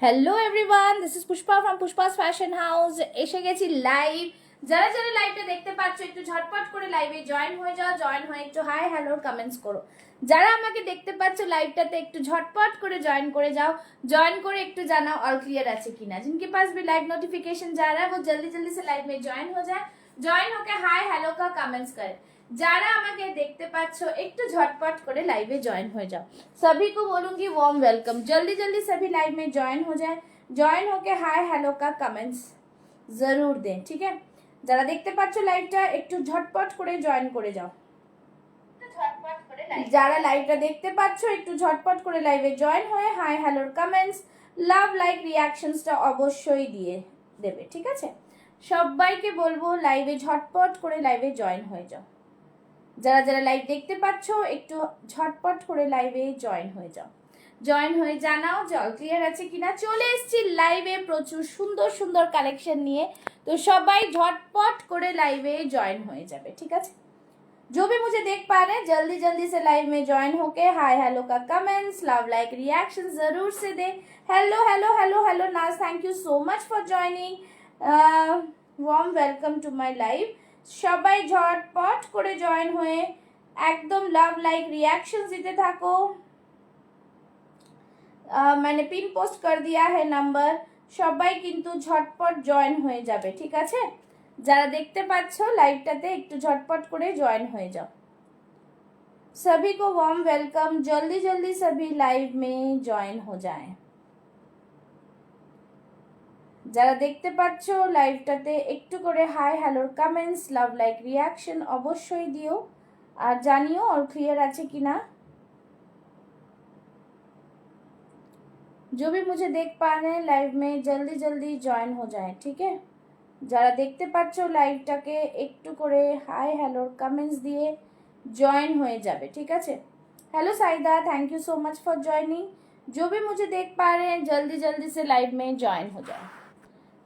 Hello everyone, this is Pushpa from Pushpa's fashion house. এসে গেছি live. যারা যারা লাইভটা দেখতে পাচ্ছ একটু ঝটপট করে লাইভে জয়েন হয়ে যাও। জয়েন হয়ে একটু হাই হ্যালো কমেন্টস করো। যারা আমাকে দেখতে পাচ্ছ লাইভটাতে একটু ঝটপট করে জয়েন করে যাও। जॉइन করে একটু জানাও ऑल क्लियर আছে কিনা। जिनके पास भी लाइव नोटिफिकेशन जा रहा है वो जल्दी जल्दी से लाइव में ज्वाइन हो जाए। ज्वाइन होकर हाय हेलो का कमेंट्स करे। যারা আমাকে দেখতে পাচ্ছ একটু ঝটপট করে লাইভে জয়েন হয়ে যাও। सभी को बोलूंगी वार्म वेलकम। जल्दी जल्दी सभी लाइव में ज्वाइन हो जाए। ज्वाइन होके हाय हेलो का कमेंट्स जरूर दें, ठीक है। যারা দেখতে পাচ্ছ লাইভটা একটু ঝটপট করে জয়েন করে যাও। যারা লাইভটা দেখতে পাচ্ছ একটু ঝটপট করে লাইভে জয়েন হয়ে হাই হ্যালোর কমেন্টস লাভ লাইক রিঅ্যাকশনসটা অবশ্যই দিয়ে দেবে, ঠিক আছে। সবাইকে বলবো লাইভে ঝটপট করে লাইভে জয়েন হয়ে যাও। যারা যারা লাইভ দেখতে পাচ্ছ একটু ঝটপট করে লাইভে জয়েন হয়ে যাও। জয়েন হয়ে জানাও যে অল ক্লিয়ার আছে কিনা। চলে এসেছি লাইভে প্রচুর সুন্দর সুন্দর কালেকশন নিয়ে। তো সবাই ঝটপট করে লাইভে জয়েন হয়ে যাবে, ঠিক আছে। जो भी मुझे देख पा रहे हैं जल्दी जल्दी से लाइव में ज्वाइन होके हाय हेलो का कमेंट्स लव लाइक रिएक्शन जरूर से दे। Hello hello hello hello Naz, thank you so much for joining. Warm welcome to my live. সবাই ঝটপট করে জয়েন হয়ে একদম লাভ লাইক रिएक्शन দিতে থাকো। मैंने पिन पोस्ट कर दिया है नंबर। সবাই কিন্তু ঝটপট জয়েন হয়ে যাবে, ঠিক আছে। যারা দেখতে পাচ্ছ লাইভটাতে একটু ঝটপট করে জয়েন হয়ে যাও। सभी को वार्म वेलकम। जल्दी जल्दी सभी लाइव में जॉइन हो जाएं। যারা দেখতে পাচ্ছ লাইভটাতে একটু করে হাই হ্যালোর কমেন্টস লাভ লাইক রিঅ্যাকশন অবশ্যই দিও আর জানিও অল ক্লিয়ার আছে কিনা। जो भी मुझे देख पा रहे हैं लाइव में जल्दी जल्दी जॉइन हो जाए, ठीक है। যারা দেখতে পাচ্ছ লাইভটাকে একটু করে হাই হ্যালোর কমেন্টস দিয়ে জয়েন হয়ে যাবে, ঠিক আছে। Hello Saida, thank you so much for joining. जो भी मुझे देख पा रहे हैं जल्दी जल्दी से लाइव में जॉइन हो जाए।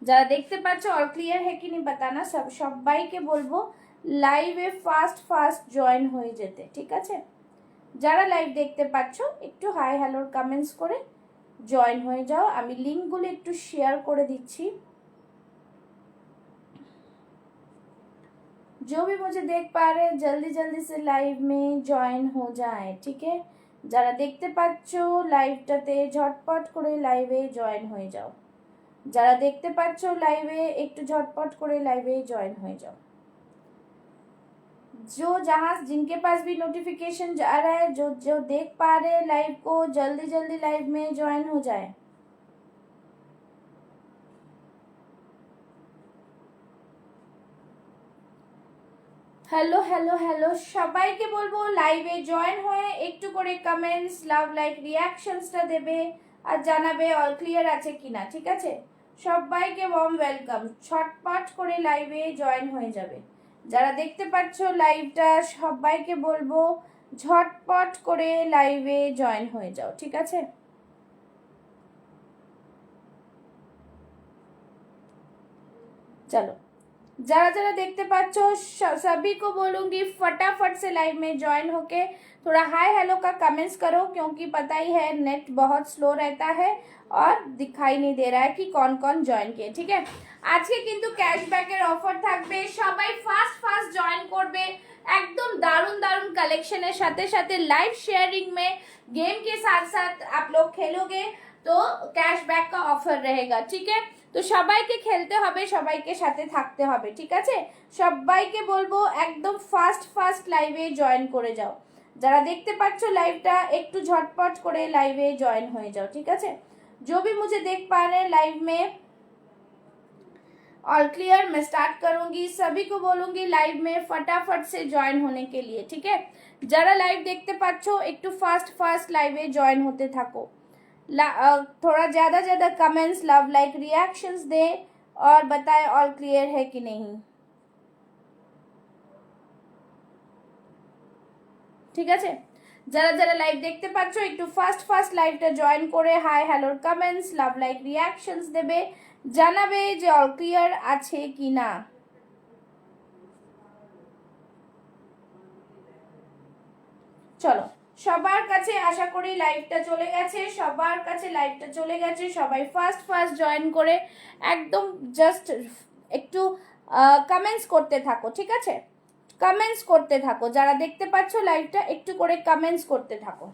যারা দেখতে পাচ্ছ অল ক্লিয়ার है कि नहीं बताना। সবাইকে বলবো লাইভে ফাস্ট ফাস্ট জয়েন হয়ে যেতে, ঠিক আছে। যারা লাইভ দেখতে পাচ্ছ একটু হাই হ্যালোর কমেন্টস করে জয়েন হয়ে যাও। আমি লিঙ্কগুলো একটু শেয়ার করে দিচ্ছি। जो भी मुझे देख पा रहे हैं जल्दी जल्दी से लाइव में जॉइन हो जाए, ठीक है। যারা দেখতে পাচ্ছ লাইভটাতে ঝটপট করে লাইভে জয়েন হয়ে যাও। যারা দেখতে পাচ্ছ লাইভে একটু ঝটপট করে লাইভে জয়েন হয়ে যাও। जो जहाँ जिनके पास भी नोटिफिकेशन जा रहा है जो जो देख पा रहे हैं लाइव को जल्दी जल्दी लाइव में जॉइन हो जाए। হ্যালো হ্যালো হ্যালো সবাইকে বলবো লাইভে জয়েন হয়ে একটু করে কমেন্টস লাভ লাইক রিঅ্যাকশনসটা দেবে আর জানাবে অল ক্লিয়ার আছে কিনা, ঠিক আছে। সবাইকে ওয়ার্ম ওয়েলকাম। ছটপট করে লাইভে জয়েন হয়ে যাবে। যারা দেখতে পাচ্ছ লাইভটা সবাইকে বলবো ঝটপট করে লাইভে জয়েন হয়ে যাও, ঠিক আছে। चलो जरा जरा देखते पाচ্ছ सभी को बोलूंगी फटाफट से लाइव में ज्वाइन होके थोड़ा हाय हेलो का कमेंट्स करो, क्योंकि पता ही है नेट बहुत स्लो रहता है और दिखाई नहीं दे रहा है कि कौन कौन ज्वाइन किए, ठीक है। आज के किंतु कैशबैकेर ऑफर থাকবে। সবাই ফাস্ট ফাস্ট জয়েন করবে। एकदम दारुण दारुण कलेक्शনের সাথে সাথে लाइव शेयरिंग में गेम के साथ साथ आप लोग खेलोगे तो कैशबैक का ऑफर रहेगा, ठीक है। তো সবাইকে খেলতে হবে, সবাইকে সাথে থাকতে হবে, ঠিক আছে। সবাইকে বলবো একদম ফাস্ট ফাস্ট লাইভে জয়েন করে যাও। যারা দেখতে পাচ্ছ লাইভটা একটু ঝটপট করে লাইভে জয়েন হয়ে যাও, ঠিক আছে। जो भी मुझे देख पा रहे हैं लाइव में ऑल क्लियर मैं स्टार्ट करूंगी। सभी को बोलूंगी लाइव में फटाफट से जॉइन होने के लिए, ठीक है। যারা লাইভ দেখতে পাচ্ছ একটু ফাস্ট ফাস্ট লাইভে জয়েন হতে থাকো। थोड़ा ज़्यादा ज़्यादा कमेंट्स लव लाइक रिएक्शंस दे और बताए ऑल क्लियर है कि नहीं, ঠিক আছে। যারা যারা লাইভ দেখতে পাচ্ছ একটু ফাস্ট ফাস্ট লাইভটা জয়েন করে হাই হ্যালোর কমেন্টস লাভ লাইক রিঅ্যাকশনস দেবে, জানাবে যে অল ক্লিয়ার আছে কি না। চলো সবার কাছে আশা করি লাইভটা চলে গেছে, সবার কাছে লাইভটা চলে গেছে। সবাই ফার্স্ট জয়েন করে একদম জাস্ট একটু কমেন্টস করতে থাকো, ঠিক আছে? কমেন্টস করতে থাকো, যারা দেখতে পাচ্ছ লাইভটা একটু করে কমেন্টস করতে থাকো।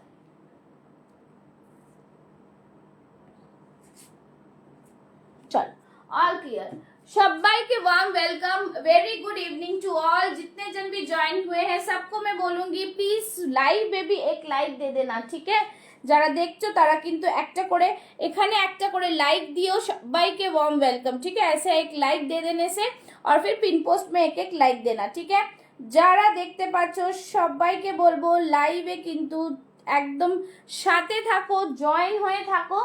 চল, ऑल क्लियर। सबाइके warm welcome, very good evening to all. जितने जन भी ज्वाइन हुए हैं सबको मैं बोलूंगी प्लीज लाइव में भी एक लाइक दे देना, ठीक है? যারা দেখছো তারা কিন্তু একটা করে এখানে একটা করে লাইক দিও। সবাইকে वार्म वेलकम, ठीक है? ऐसे एक लाइक दे देने से और फिर पिन पोस्ट में एक एक लाइक देना, ठीक है? যারা দেখতে পাচ্ছো সবাইকে বলবো লাইভে কিন্তু একদম সাথে থাকো, জয়েন হয়ে থাকো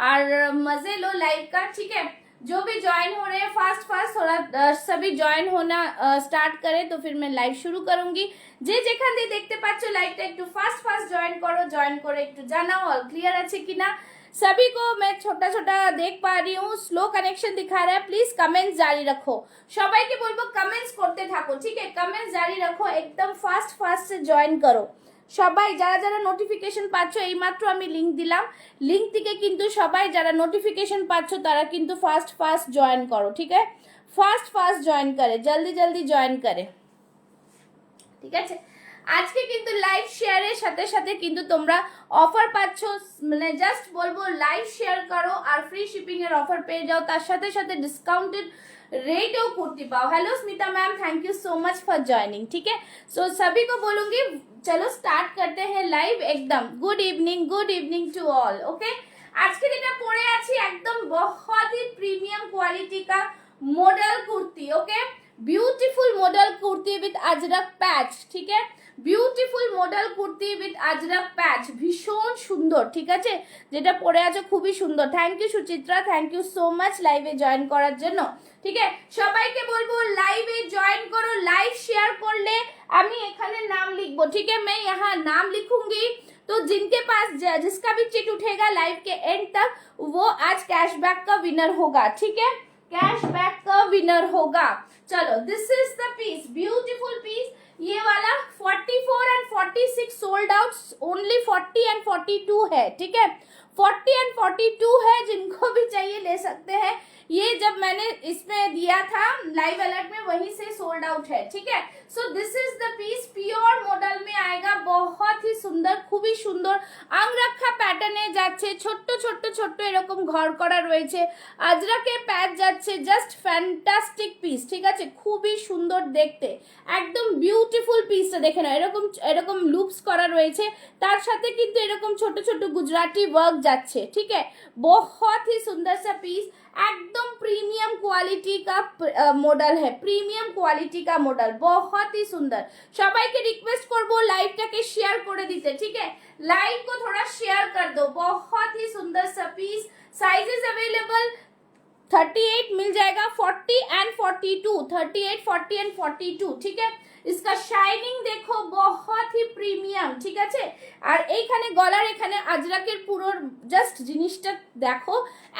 और मजे लो लाइव का, ठीक है? जो भी ज्वाइन हो रहे हैं फास्ट थोड़ा सभी ज्वाइन होना स्टार्ट करें तो फिर मैं लाइव शुरू करूंगी। जे जेखान দিয়ে দেখতে পাচ্ছ লাইভটা একটু ফাস্ট জয়েন করো, জয়েন করে একটু জানাও অল ক্লিয়ার আছে কিনা। सभी को मैं छोटा छोटा देख पा रही हूँ, स्लो कनेक्शन दिखा रहा है। प्लीज कमेंट्स जारी रखो, সবাইকে বলবো কমেন্টস করতে থাকো, ঠিক है? কমেন্টস জারি রাখো, একদম ফাস্ট জয়েন করো সবাই। যারা যারা নোটিফিকেশন পাচ্ছ, এইমাত্র আমি লিংক দিলাম, লিংক থেকে কিন্তু সবাই যারা নোটিফিকেশন পাচ্ছ তারা কিন্তু ফাস্ট জয়েন করো, ঠিক है? ফাস্ট জয়েন করে, জলদি জলদি জয়েন করে, ঠিক আছে? আজকে কিন্তু লাইভ শেয়ারের সাথে সাথে কিন্তু তোমরা অফার পাচ্ছ, মানে জাস্ট বলবো লাইভ শেয়ার করো আর ফ্রি শিপিং এর অফার পেয়ে যাও, তার সাথে সাথে ডিসকাউন্টেড रेटो कुर्ती पाओ। Hello Smita ma'am, thank you so much for joining, ठीक है? सो सभी को बोलूंगी चलो स्टार्ट करते हैं लाइव एकदम। Good evening to all, okay? आज के যেটা পরে আছি একদম बहुत ही प्रीमियम क्वालिटी का model kurti, okay? Beautiful model kurti with Ajrak patch, ठीक है? Beautiful model kurti with Ajrak patch, ভীষণ সুন্দর, ঠিক আছে? যেটা পরে আছো খুবই সুন্দর। Thank you Suchitra, thank you so much লাইভে জয়েন করার জন্য, ঠিক আছে? সবাইকে বলবো লাইভে জয়েন করো। লাইভ শেয়ার করলে আমি এখানে নাম লিখবো, ठीक है? मैं यहाँ नाम लिखूंगी तो जिनके पास जिसका भी चिट उठेगा लाइव के एंड तक वो आज कैशबैक का विनर होगा, ठीक है? कैशबैक का विनर होगा। चलो, this is the piece, beautiful piece. ये वाला 44 and 46 sold out, only 40 and 42 है, ठीक है? 40 एंड 42 है, जिनको भी चाहिए ले सकते हैं। ये जब मैंने इसमें दिया था लाइव अलर्ट में वहीं से सोल्ड आउट है, ठीक है? So this is the piece, pure model में आएगा, बहुत ही सुंदर, খুবই সুন্দর আংরাখা প্যাটার্নে যাচ্ছে, ছোট্ট ছোট্ট ছোট্ট এরকম ঘর করা রয়েছে, আজরাকের প্যাচ যাচ্ছে, জাস্ট ফ্যান্টাস্টিক পিস, ঠিক আছে? খুবই সুন্দর দেখতে, একদম বিউটিফুল পিসটা দেখে নাও। এরকম এরকম লুপস করা রয়েছে, তার সাথে কিন্তু এরকম ছোট ছোট গুজরাটি ওয়ার্ক যাচ্ছে, ঠিক है? बहुत ही सुंदर सा पीस, एकदम प्रीमियम क्वालिटी का मॉडल है, प्रीमियम क्वालिटी का मॉडल, बहुत ही सुंदर। সবাইকে রিকোয়েস্ট করব লাইভটাকে শেয়ার করে দিতে, ठीक है? लाइव को थोड़ा शेयर कर दो। बहुत ही सुंदर सा पीस, साइजेस अवेलेबल 38 मिल जाएगा, 40 एंड 42, 38, 40 एंड 42, ठीक है? इसका শাইনিং দেখো, बहुत ही প্রিমিয়াম, ঠিক আছে? আর এইখানে গলার এখানে আজরাকের পুরো জাস্ট জিনিসটা দেখো,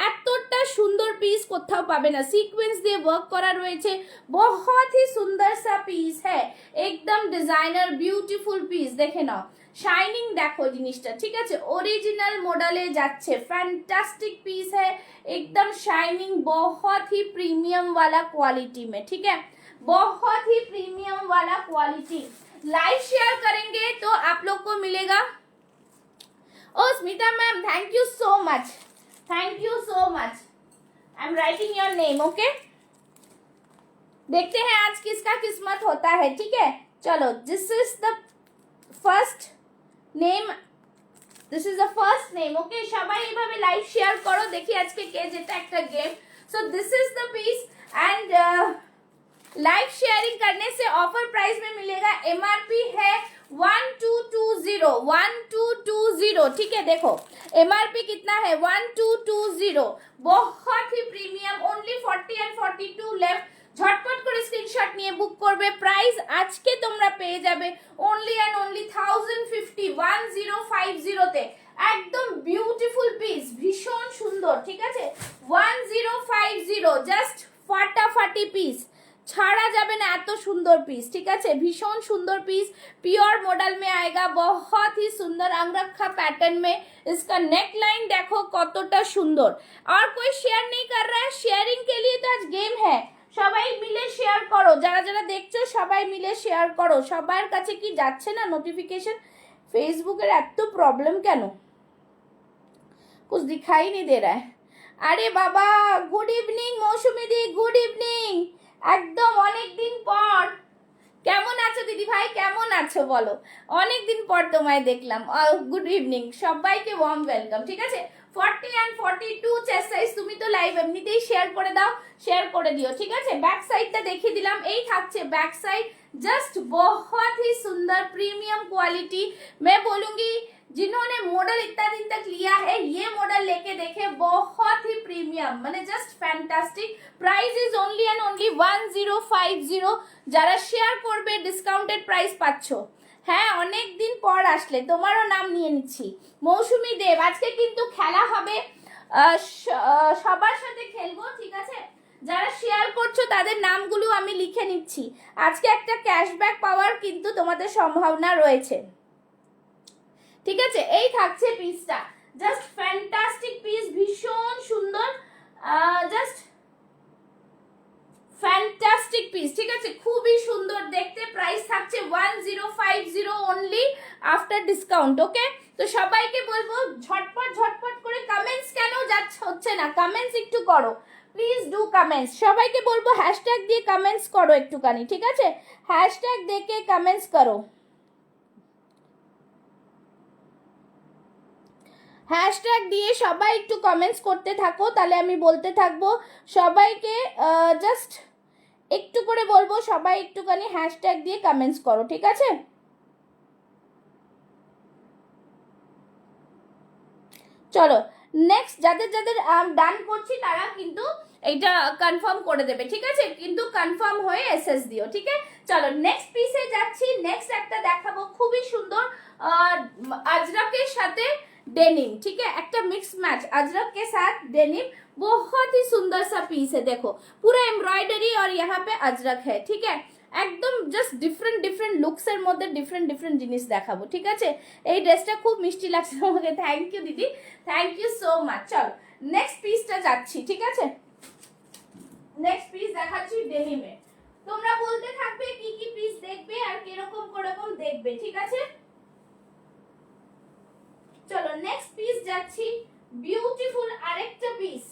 এতটা সুন্দর পিস কোথাও পাবে না, সিকোয়েন্স দিয়ে ওয়ার্ক করা রয়েছে, बहुत ही सुंदर सा पीस है, एकदम डिजाइनर ब्यूटीफुल पीस। দেখে নাও শাইনিং দেখো জিনিসটা, ঠিক আছে? ओरिजिनल मॉडले যাচ্ছে, फैंटास्टिक पीस है, एकदम शाइनिंग, बहुत ही प्रीमियम वाला क्वालिटी में, ठीक है? बहुत ही प्रीमियम वाला क्वालिटी। लाइव शेयर करेंगे तो आप लोग को मिलेगा। ओ Smita ma'am, thank you so much, thank you so much. I am writing your name, okay? देखते हैं आज किसका किस्मत होता है, ठीक है? चलो, this is the first name, this is the first name, okay? সবাই এইভাবে লাইভ শেয়ার করো, দেখি আজকে কে জেতে একটা গেম। So this is the piece and live sharing करने से ऑफर प्राइस में मिलेगा। एमआरपी है 1220, ठीक है? देखो एमआरपी कितना है, 1220, बहुत ही प्रीमियम, ओनली 40 एंड 42 लेफ्ट। ঝটপট করে স্ক্রিনশট নিয়ে বুক করবে। প্রাইস আজকে তোমরা পেয়ে যাবে অনলি এন্ড অনলি 1050, 1050 তে, একদম বিউটিফুল পিস, ভীষণ সুন্দর, ঠিক আছে? 1050, জাস্ট ফাটাফাটি পিস, ছাড়া যাবে না, এত সুন্দর। সুন্দর পিস, ঠিক আছে, ভীষণ সুন্দর पीस, प्योर मॉडल में आएगा, बहुत ही सुंदर अंगरखा पैटर्न में। इसका नेक लाइन देखो কতটা সুন্দর। और कोई शेयर नहीं कर रहा है, शेयरिंग के लिए तो आज गेम है, সবাই মিলে শেয়ার করো, যারা যারা দেখছো সবাই মিলে শেয়ার করো। সবার কাছে কি যাচ্ছে না নোটিফিকেশন? ফেসবুকের এত প্রবলেম কেন? कुछ दिखाई नहीं दे रहा है। আরে বাবা, গুড ইভিনিং মৌসুমি দি, গুড ইভিনিং, একদম অনেক দিন পর। কেমন আছো দিদি ভাই, কেমন আছো বলো? অনেক দিন পর তোমায় দেখলাম। গুড ইভিনিং, সবাইকে ওয়ার্ম ওয়েলকাম, ঠিক আছে। 40 and 42 চেস্ট সাইজ, তুমি তো লাইভ এমনিতেই শেয়ার করে দাও, শেয়ার করে দিও, ঠিক আছে। ব্যাক সাইডটা দেখিয়ে দিলাম, এই থাকছে ব্যাক সাইড, जस्ट बहुत ही सुंदर प्रीमियम क्वालिटी। मैं बोलूंगी जिन्होंने मॉडल इतना दिन तक लिया है, ये मॉडल लेके देखे, बहुत ही प्रीमियम, माने just fantastic. Price is only and only 1050। যারা শেয়ার করবে ডিসকাউন্টেড প্রাইস পাচ্ছো। হ্যাঁ, অনেক দিন পর আসলে, তোমারও নাম নিয়ে নিচ্ছি। মৌসুমি দেব, আজকে কিন্তু খেলা হবে, সবার সাথে খেলবো, ঠিক আছে। যারা শেয়ার করছো তাদের নামগুলো আমি লিখে নিচ্ছি। আজকে একটা ক্যাশব্যাক পাওয়ার কিন্তু তোমাদের সম্ভাবনা রয়েছে, ঠিক আছে। এই থাকছে পিসটা, জাস্ট ফ্যান্টাস্টিক পিস, ভীষণ সুন্দর, জাস্ট ফ্যান্টাস্টিক পিস, ঠিক আছে, খুবই সুন্দর দেখতে। প্রাইস থাকছে 1050 অনলি আফটার ডিসকাউন্ট, ওকে। তো সবাইকে বলবো ঝটপট ঝটপট করে, কমেন্টস কেন যাচ্ছে হচ্ছে না, কমেন্টস একটু করো প্লিজ, ডু কমেন্টস। সবাইকে বলবো হ্যাশট্যাগ দিয়ে কমেন্টস করো একটুখানি, ঠিক আছে, হ্যাশট্যাগ দেখে কমেন্টস করো, হ্যাশট্যাগ দিয়ে সবাই একটু কমেন্টস করতে থাকো, তাহলে আমি বলতে থাকবো সবাইকে। জাস্ট একটু করে বলবো, সবাই একটুখানি হ্যাশট্যাগ দিয়ে কমেন্টস করো, ঠিক আছে। চলো নেক্সট, যাদের যাদের ডান করছি তারা কিন্তু এইটা কনফার্ম করে দেবে, ঠিক আছে, কিন্তু কনফার্ম হয়ে এসএস দিও, ঠিক আছে। চলো নেক্সট পিসে যাচ্ছি। নেক্সট একটা দেখাবো খুবই সুন্দর अजरक সাথে डेनिम, ठीक है, একটা मिक्स मैच अजरक के साथ डेनिम, बहुत ही सुंदर सा पीस है। देखो पूरा एम्ब्रॉयडरी और यहाँ पे अजरक है, ठीक है, একদম জাস্ট ডিফারেন্ট ডিফারেন্ট লুকসের মধ্যে ডিফারেন্ট ডিফারেন্ট জিনিস দেখাবো, ঠিক আছে। এই ড্রেসটা খুব মিষ্টি লাগছে আমাকে, থ্যাংক ইউ দিদি, থ্যাংক ইউ সো মাচ। চলো নেক্সট পিসটা যাচ্ছি, ঠিক আছে। নেক্সট পিস দেখাচ্ছি ডেনিমে, তোমরা বলতে থাকবে কি কি পিস দেখবে আর কিরকম কিরকম দেখবে, ঠিক আছে। চলো নেক্সট পিস যাচ্ছি, বিউটিফুল আরেকটা পিস।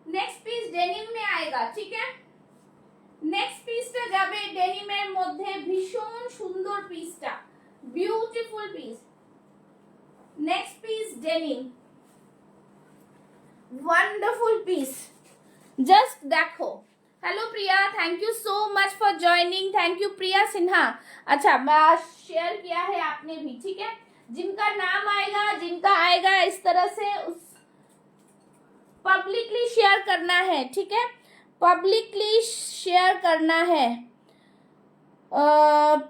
নেক্সট পিস ডেনিম में आएगा, ठीक है। নেক্সট পিসটা যাবে ডেনিমের মধ্যে, ভীষণ সুন্দর পিসটা, beautiful piece. Next piece denim, wonderful piece, just দেখো। Hello Priya, thank you so much for joining, thank you Priya Sinha. अच्छा शेयर किया है आपने भी, ठीक है। जिनका नाम आएगा, जिनका आएगा इस तरह से उस पब्लिकली शेयर करना है, ठीक है, पब्लिकली शेयर करना है।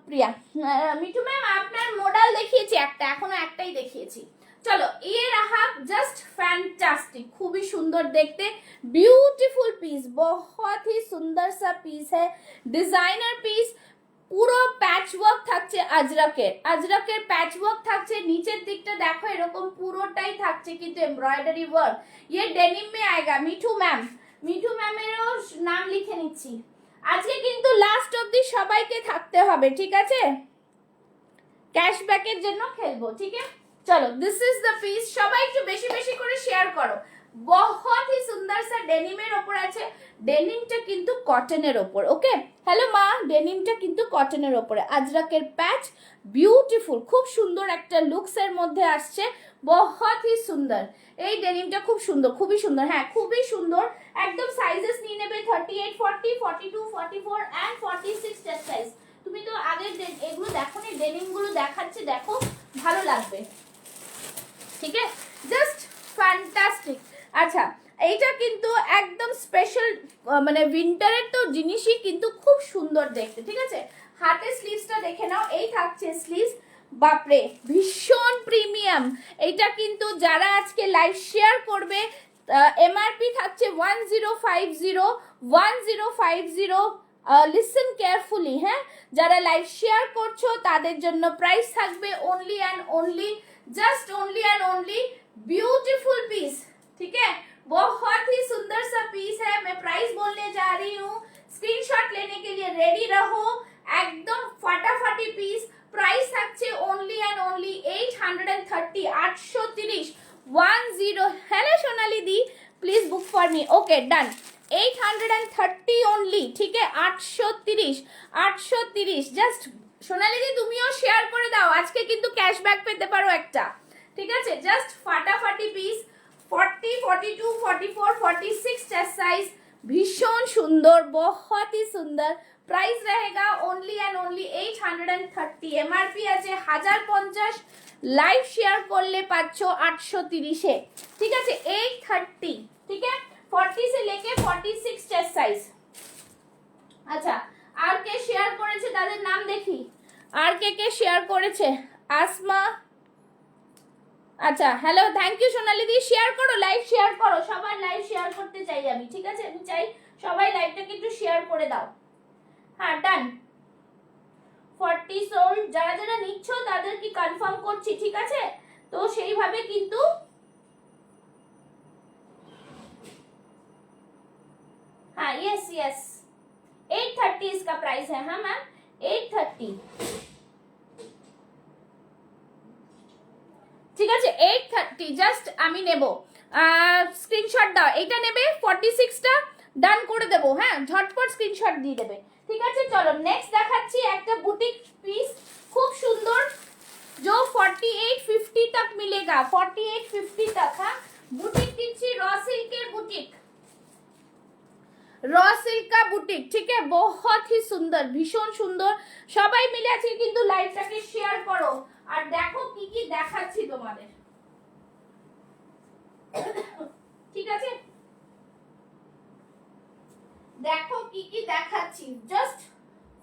প্রিয়া, মিঠু ম্যাম আপনার মডেল দেখিয়েছি একটা, এখনো একটাই দেখিয়েছি। চলো ये रहा, जस्ट फैंटास्टिक, खूब ही सुंदर देखते, ब्यूटीफुल पीस, बहुत ही सुंदर सा पीस है, डिजाइनर पीस। পুরো প্যাচ ওয়ার্ক থাকছে আজরাকের প্যাচ ওয়ার্ক থাকছে, নিচের দিকটা দেখো এরকম পুরোটাই থাকছে কিন্তু এমব্রয়ডারি ওয়ার্ক। ये डेनिम में आएगा। মিঠু ম্যামেরও নাম লিখে নিচ্ছি। আজকে কিন্তু লাস্ট অবধি সবাইকে থাকতে হবে, ঠিক আছে, ক্যাশব্যাকের জন্য খেলবো, ঠিক আছে। চলো দিস ইজ দ্য পিস, সবাই একটু বেশি বেশি করে শেয়ার করো। बहुत ही सुंदर सा डेनिमेर ওপর আছে, ডেনিমটা কিন্তু কটনের ওপর, ওকে। হ্যালো মা, ডেনিমটা কিন্তু কটনের ওপরে, আজরাকের প্যাচ, বিউটিফুল, খুব সুন্দর একটা লুকসের মধ্যে আসছে, बहुत ही সুন্দর। এই ডেনিমটা খুব সুন্দর, খুবই সুন্দর, হ্যাঁ খুবই সুন্দর। একদম সাইজেস নিয়ে নেবে 38, 40, 42, 44 এন্ড 46 চেস্ট সাইজ। তুমি তো আগে এগুলো দেখোনি, ডেনিমগুলো দেখাচ্ছি, দেখো ভালো লাগবে, ঠিক আছে, জাস্ট ফ্যান্টাস্টিক। আচ্ছা এইটা কিন্তু একদম স্পেশাল, মানে উইন্টারের তো জিনিসই কিন্তু খুব সুন্দর দেখতে, ঠিক আছে। হাতে স্লিভসটা দেখে নাও, এই থাকছে স্লিভস, বাপরে ভীষণ প্রিমিয়াম। এইটা কিন্তু যারা আজকে লাইভ শেয়ার করবে, এমআরপি থাকছে 1050, লিসেন কেয়ারফুলি, হ্যাঁ, যারা লাইভ শেয়ার করছো তাদের জন্য প্রাইস থাকবে only and only, just only and only beautiful piece, ठीक है, बहुत ही सुंदर सा पीस है। मैं प्राइस बोलने जा रही हूँ, स्क्रीनशॉट लेने के लिए रेडी रहो, एकदम फटाफटी पीस। प्राइस থাকছে only and only 830, 830 10। Hello Sonali the, please book for me, okay done. 830 only, ठीक है, 830, 830 জাস্ট। সোনালি দি তুমিও শেয়ার করে দাও, আজকে কিন্তু ক্যাশব্যাক পেতে পারো একটা, ঠিক আছে, জাস্ট ফাটাফাটি পিস। 40, 42, 44, 46 चेस्ट साइज, भीषण सुंदर, बहुत ही सुंदर। प्राइस रहेगा ओनली एंड ओनली 830, एमआरपी আছে 1050, লাইভ শেয়ার করলে পাচ্ছ 830 এ, ঠিক আছে, 830, ঠিক है, 40 से लेके 46 चेस्ट साइज। আচ্ছা, আর কে শেয়ার করেছে তাদের নাম দেখি, আর কে শেয়ার করেছে? আসমা, আচ্ছা, হ্যালো, থ্যাংক ইউ সোনালি দি, শেয়ার করো, লাইভ শেয়ার করো, সবাই লাইভ শেয়ার করতে চাই আমি, ঠিক আছে, আমি চাই সবাই লাইভটাকে একটু শেয়ার করে দাও। হ্যাঁ, ডান। 40 সোল্ড, যারা যারা নিচ্ছ তাদের কি কনফার্ম করছি, ঠিক আছে, তো সেইভাবে কিন্তু हाँ यस यस 830 इसका प्राइस है, हाँ मैम 830, ঠিক আছে, 830 জাস্ট আমি নেব, স্ক্রিনশট দাও, এটা নেবে 46টা ডান করে দেবো, হ্যাঁ, ঝটপট স্ক্রিনশট দিয়ে দেবে, ঠিক আছে। চলো নেক্সট দেখাচ্ছি একটা বুটিক পিস, খুব সুন্দর, जो 4850 तक मिलेगा, 4850 तक, हाँ, বুটিক দিচ্ছি, র সিল্কের বুটিক, র সিল্ক का বুটিক, ঠিক है, बहुत ही সুন্দর, ভীষণ সুন্দর। সবাই মিলে আছে কিন্তু লাইভটাকে শেয়ার করো, আর দেখো কি কি দেখাচ্ছি তোমাদের, ঠিক আছে, দেখো কি কি দেখাচ্ছি, জাস্ট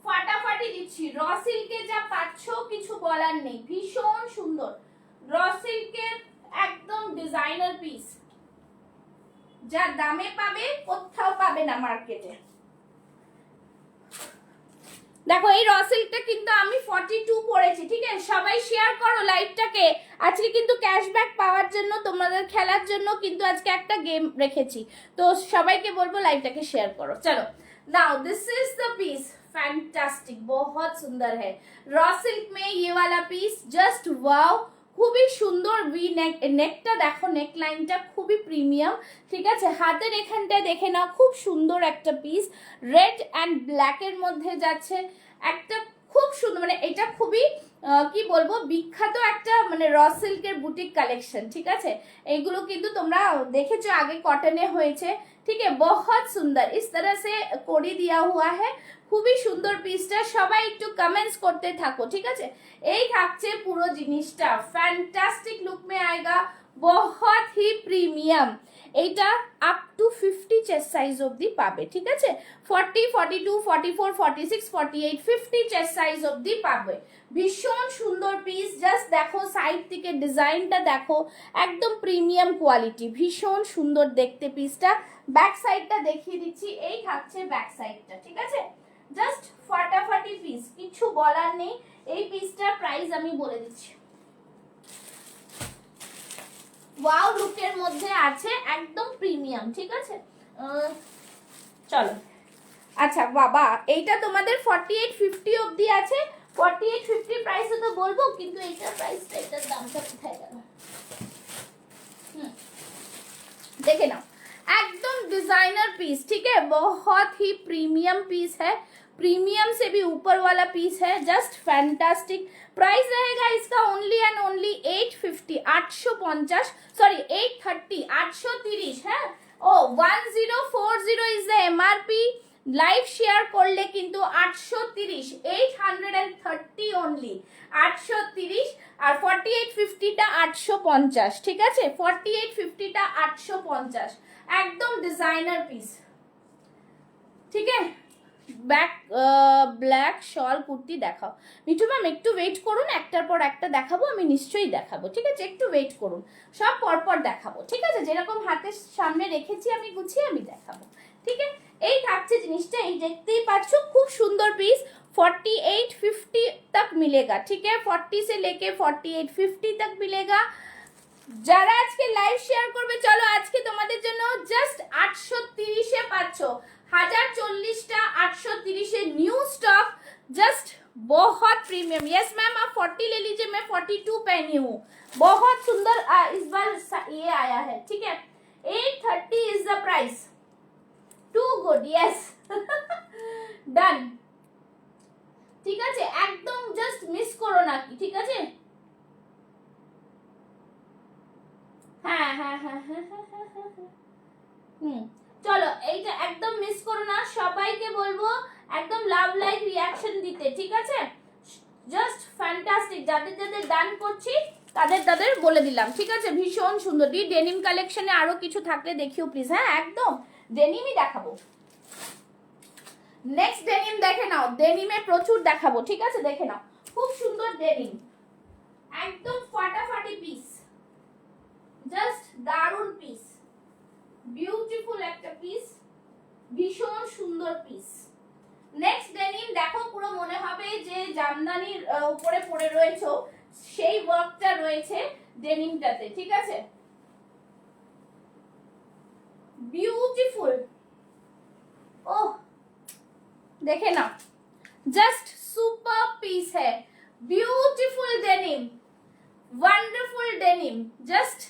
ফাটাফাটি দিচ্ছি। র সিল্কে যা পাচ্ছ কিছু বলার নেই, ভীষণ সুন্দর, র সিল্কের একদম ডিজাইনার পিস, যা দামে পাবে কোথাও পাবে না মার্কেটে। দেখো এই র সিল্কটা কিন্তু আমি 42 পরেছি, ঠিক আছে, সবাই শেয়ার করো লাইভটাকে। আজকে কিন্তু ক্যাশব্যাক পাওয়ার জন্য, তোমাদের খেলার জন্য কিন্তু আজকে একটা গেম রেখেছি, তো সবাইকে বলবো লাইভটাকে শেয়ার করো। চলো now this is the piece, fantastic, बहुत सुंदर है, रॉ सिल्क में ये वाला पीस, जस्ट वाओ, খুবই সুন্দর। ভি নেকটা দেখো, নেক লাইনটা খুবই প্রিমিয়াম, ঠিক আছে, হাতের এখানটায় দেখে নাও, খুব সুন্দর একটা পিস, রেড অ্যান্ড ব্ল্যাকের মধ্যে যাচ্ছে, একটা খুব সুন্দর, মানে এটা খুবই কি বলবো, বিখ্যাত একটা মানে র সিল্কের বুটিক কালেকশন, ঠিক আছে, এইগুলো কিন্তু তোমরা দেখেছো আগে কটনে হয়েছে, ঠিক है, बहुत सुंदर, इस तरह से कोडी दिया हुआ है, খুবই সুন্দর পিসটা, সবাই একটু কমেন্টস করতে থাকো, ঠিক আছে। এই থাকছে পুরো জিনিসটা, ফ্যান্টাস্টিক লুক মে আয়েগা, बहुत ही প্রিমিয়াম। এইটা আপ টু 50 চেস্ট সাইজ অবধি পাবে, ঠিক আছে, 40, 42, 44, 46, 48, 50 চেস্ট সাইজ অবধি পাবে। ভীষণ সুন্দর পিস, জাস্ট দেখো সাইড থেকে ডিজাইনটা দেখো, একদম প্রিমিয়াম কোয়ালিটি, ভীষণ সুন্দর দেখতে পিসটা। ব্যাক সাইডটা দেখিয়ে দিচ্ছি, এই থাকছে ব্যাক সাইডটা, ঠিক আছে, জাস্ট ফাটাফাটি পিস, কিছু বলার নেই। এই পিসটার প্রাইস আমি বলে দিচ্ছি, ওয়াও লুকের মধ্যে আছে, একদম প্রিমিয়াম, ঠিক আছে। চলো, আচ্ছা বাবা, এইটা তোমাদের 4850 অবধি আছে, 4850 প্রাইসে তো বলবো, কিন্তু এইটার প্রাইসটা, এটার দামটা কোথায় গেল, देखे ना, एकदम डिजाइनर पीस, ठीक है, बहुत ही प्रीमियम पीस है, प्रीमियम से भी ऊपर वाला पीस है, जस्ट फैंटास्टिक। प्राइस रहेगा इसका ओनली एंड ओनली 850, 850, सॉरी 830, 830 है, ओ 1040 is the MRP. Live share করলে কিন্তু 830, 830 ओनली, 830, আর 4850টা 850, ঠিক আছে, 4850টা 850, একদম ডিজাইনার পিস, ঠিক আছে। ব্যাক ব্ল্যাক শল কুর্তি দেখাও, মিঠু ম্যাম একটু ওয়েট করুন, একটার পর একটা দেখাবো, আমি নিশ্চয়ই দেখাবো, ঠিক আছে, একটু ওয়েট করুন, সব পরপর দেখাবো, ঠিক আছে, যেরকম হাতের সামনে রেখেছি আমি গুছিয়ে আমি দেখাবো, ठीक है, এই থাকছে জিনিসটা, এই দেখতেই পাচ্ছ খুব সুন্দর পিস। 48-50 तक मिलेगा, ठीक है, 40 से लेके 48-50 तक मिलेगा। যারা আজকে লাইভ শেয়ার করবে, চলো আজকে তোমাদের জন্য জাস্ট 830 এ পাচ্ছ 1040টা 830 এ নিউ স্টক, जस्ट बहुत प्रीमियम। यस मैम आप 40 ले लीजिए, मैं 42 पहनी हूँ, बहुत सुंदर इस बार ये आया है, ठीक है। 830 is the price, too good, yes done, ঠিক আছে, একদম জাস্ট মিস করো না কি, ঠিক আছে। হ্যাঁ হ্যাঁ হ্যাঁ হ্যাঁ চলো এইটা একদম মিস করো না, সবাইকে বলবো একদম লাভ লাইক রিয়াকশন দিতে, ঠিক আছে। জাস্ট ফ্যান্টাস্টিক, যাদের যাদের ডান করছি তাদের তাদের বলে দিলাম, ঠিক আছে। ভীষণ সুন্দর। দি ডেনিম কালেকশনে আরো কিছু থাকলে দেখিও প্লিজ। হ্যাঁ একদম ডেনিমই দেখাবো। নেক্সট ডেনিম দেখে নাও, ডেনিমে প্রচুর দেখাবো, ঠিক আছে, দেখে নাও খুব সুন্দর ডেনিম, একদম ফাটাফাটি পিস, জাস্ট দারুন পিস, বিউটিফুল একটা পিস, ভীষণ সুন্দর পিস। নেক্সট ডেনিম দেখো, পুরো মনে হবে যে জামদানির উপরে পড়ে রয়েছে, সেই ওয়ার্কটা রয়েছে ডেনিমটাতে, ঠিক আছে, বিউটিফুল। ওহ देखे ना, जस्ट सुपर पीस है, beautiful denim, wonderful denim, just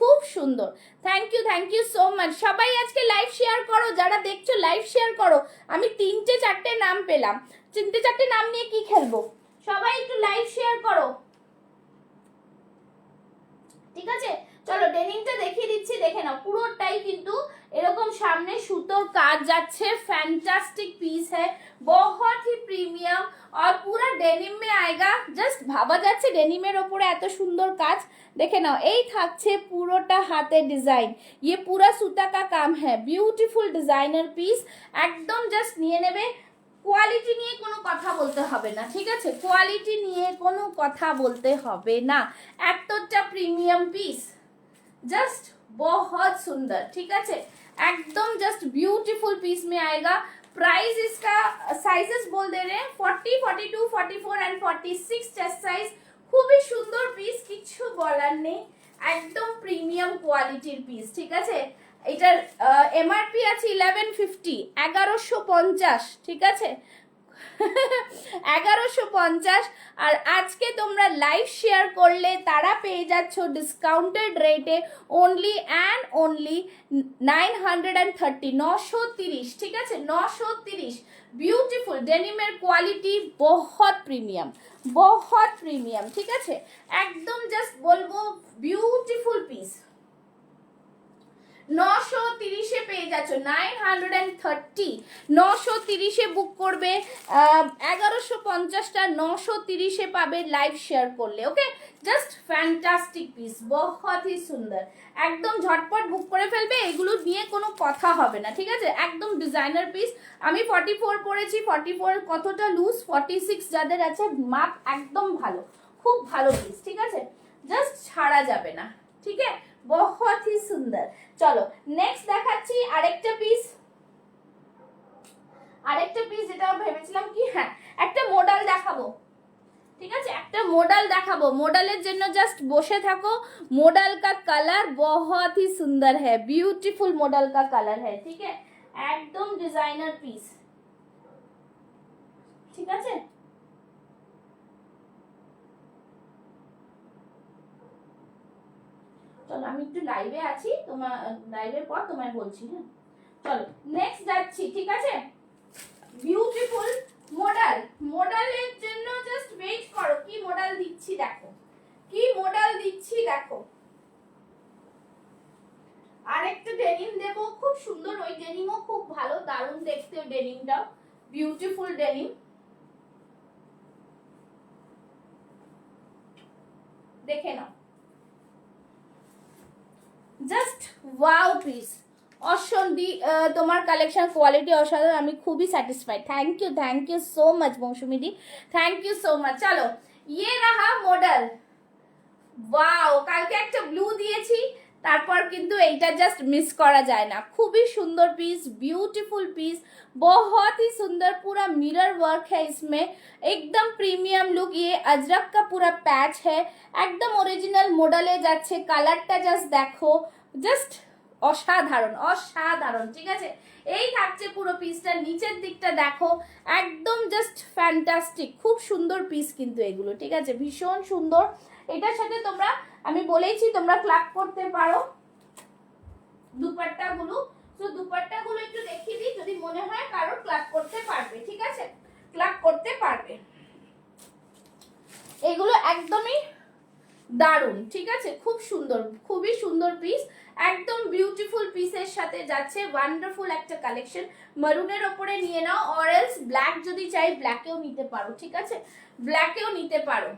খুব সুন্দর। Thank you so much. সবাই আজকে লাইভ শেয়ার করো, যারা দেখছো লাইভ শেয়ার করো। আমি 3-4টে নাম পেলাম, 3-4টে নাম নিয়ে কি খেলবো, সবাই একটু লাইভ শেয়ার করো, ঠিক আছে। চলো ডেনিমটা দেখিয়ে দিচ্ছি, দেখে নাও পুরোটাই কিন্তু এরকম সামনে সুতোর কাজ যাচ্ছে, फैंटास्टिक पीस है, बहुत ही प्रीमियम और पूरा डेनिम में आएगा। जस्ट भाবা যাচ্ছে ডেনিমের উপরে এত সুন্দর কাজ, দেখে নাও এই থাকছে পুরোটা হাতে ডিজাইন, ये पूरा सूता का काम है, ब्यूटीफुल डिजाइनर पीस, একদম জাস্ট নিয়ে নেবে। কোয়ালিটি নিয়ে কোনো কথা বলতে হবে না, ঠিক আছে, কোয়ালিটি নিয়ে কোনো কথা বলতে হবে না, এতটা প্রিমিয়াম পিস, जस्ट बहुत सुंदर, ठीक है, एकदम जस्ट ब्यूटीफुल पीस में आएगा। प्राइस इसका साइजेस बोल दे रहे हैं 40, 42, 44 एंड 46 चेस्ट साइज, খুবই সুন্দর পিস, কিছু বলার নেই, একদম প্রিমিয়াম কোয়ালিটির পিস, ঠিক আছে। এটার এমআরপি আছে 1150, 1150, ঠিক আছে 1150। আর আজকে তোমরা লাইভ শেয়ার করলে তারা পেয়ে যাচ্ছ ডিসকাউন্টেড রেটে অনলি অ্যান্ড অনলি 930, 930, ঠিক আছে 930। বিউটিফুল ডেনিমের কোয়ালিটি বহুত প্রিমিয়াম, বহুত প্রিমিয়াম, ঠিক আছে, একদম জাস্ট বলবো বিউটিফুল পিস। 930 পেয়ে যাচ্ছ, 930, 930 বুক করবে, 1150টা 930 পাবে লাইভ শেয়ার করলে, ওকে। জাস্ট ফ্যান্টাস্টিক পিস, বহুত হি সুন্দর, একদম ঝটপট বুক করে ফেলবে, এগুলো নিয়ে কোনো কথা হবে না, ঠিক আছে, একদম ডিজাইনার পিস। আমি 44 পরেছি, 44 কতটা লুজ, 46 যাদের আছে মাপ একদম ভালো, খুব ভালো পিস, ঠিক আছে, জাস্ট ছাড়া যাবে না, ঠিক আছে, बहुत ही सुंदर। চলো নেক্সট দেখাচ্ছি আরেকটা পিস, যেটা ভেবেছিলাম কি, হ্যাঁ একটা মডেল দেখাবো, ঠিক আছে, একটা মডেল দেখাবো, মডেলের জন্য জাস্ট বসে থাকো। মডেল का कलर बहुत ही सुंदर है, ब्यूटीफुल मॉडल का कलर है, ठीक है, একদম ডিজাইনার পিস, ঠিক আছে। চলো আমি একটু লাইভে আছি, তোমার লাইভের পর তোমায় বলছি, হ্যাঁ চলো নেক্সট যাচ্ছি, ঠিক আছে। বিউটিফুল মডেল, মডেলের জন্য জাস্ট ওয়েট করো, কি মডেল দিচ্ছি দেখো, কি মডেল দিচ্ছি দেখো। আরেকটা ডেনিম দেবো, খুব সুন্দর, ওই ডেনিমও খুব ভালো, দারুণ দেখতে ডেনিমটাও, বিউটিফুল ডেনিম, দেখে নাও, জাস্ট ওয়াও পিস, অসন্দি তোমার কালেকশন কোয়ালিটি অসাধারণ, আমি খুবই satisfied. Thank you so much মৌসুমিদি, থ্যাংক ইউ সো মাচ। চলো ইয়ে রাহা মডেল, ওয়াও, কালকে একটা ব্লু দিয়েছি, তারপর কিন্তু এইটা জাস্ট মিস করা যায় না। খুবই সুন্দর पीस, ब्यूटीफुल पीस, बहुत ही सुंदर, पूरा मिरर वर्क है इसमें, एकदम प्रीमियम लुक। ये अजरक का पूरा पैच है, एकदम ओरिजिनल मॉडले যাচ্ছে। কালারটা জাস্ট দেখো, জাস্ট অসাধারণ অসাধারণ, ঠিক আছে। এই থাকছে পুরো পিসটা। নিচের দিকটা দেখো, একদম জাস্ট ফ্যান্টাস্টিক, খুব সুন্দর পিস কিন্তু এগুলো, ঠিক আছে, ভীষণ সুন্দর। এটার সাথে তোমরা, আমি বলেইছি তোমরা ক্লাব করতে পারো দুপাট্টাগুলো। তো দুপাট্টাগুলো একটু দেখিয়ে দিই, যদি মনে হয় কারো ক্লাব করতে পারবে, ঠিক আছে, ক্লাব করতে পারবে। এগুলো একদমই দারুন, ঠিক আছে, খুব সুন্দর, খুবই সুন্দর পিস, একদম বিউটিফুল পিসের সাথে যাচ্ছে। ওয়ান্ডারফুল একটা কালেকশন। মারুনের ওপরে নিয়ে নাও, অর এলস ব্ল্যাক যদি চাই ব্ল্যাকেও নিতে পারো, ঠিক আছে, ব্ল্যাকেও নিতে পারো,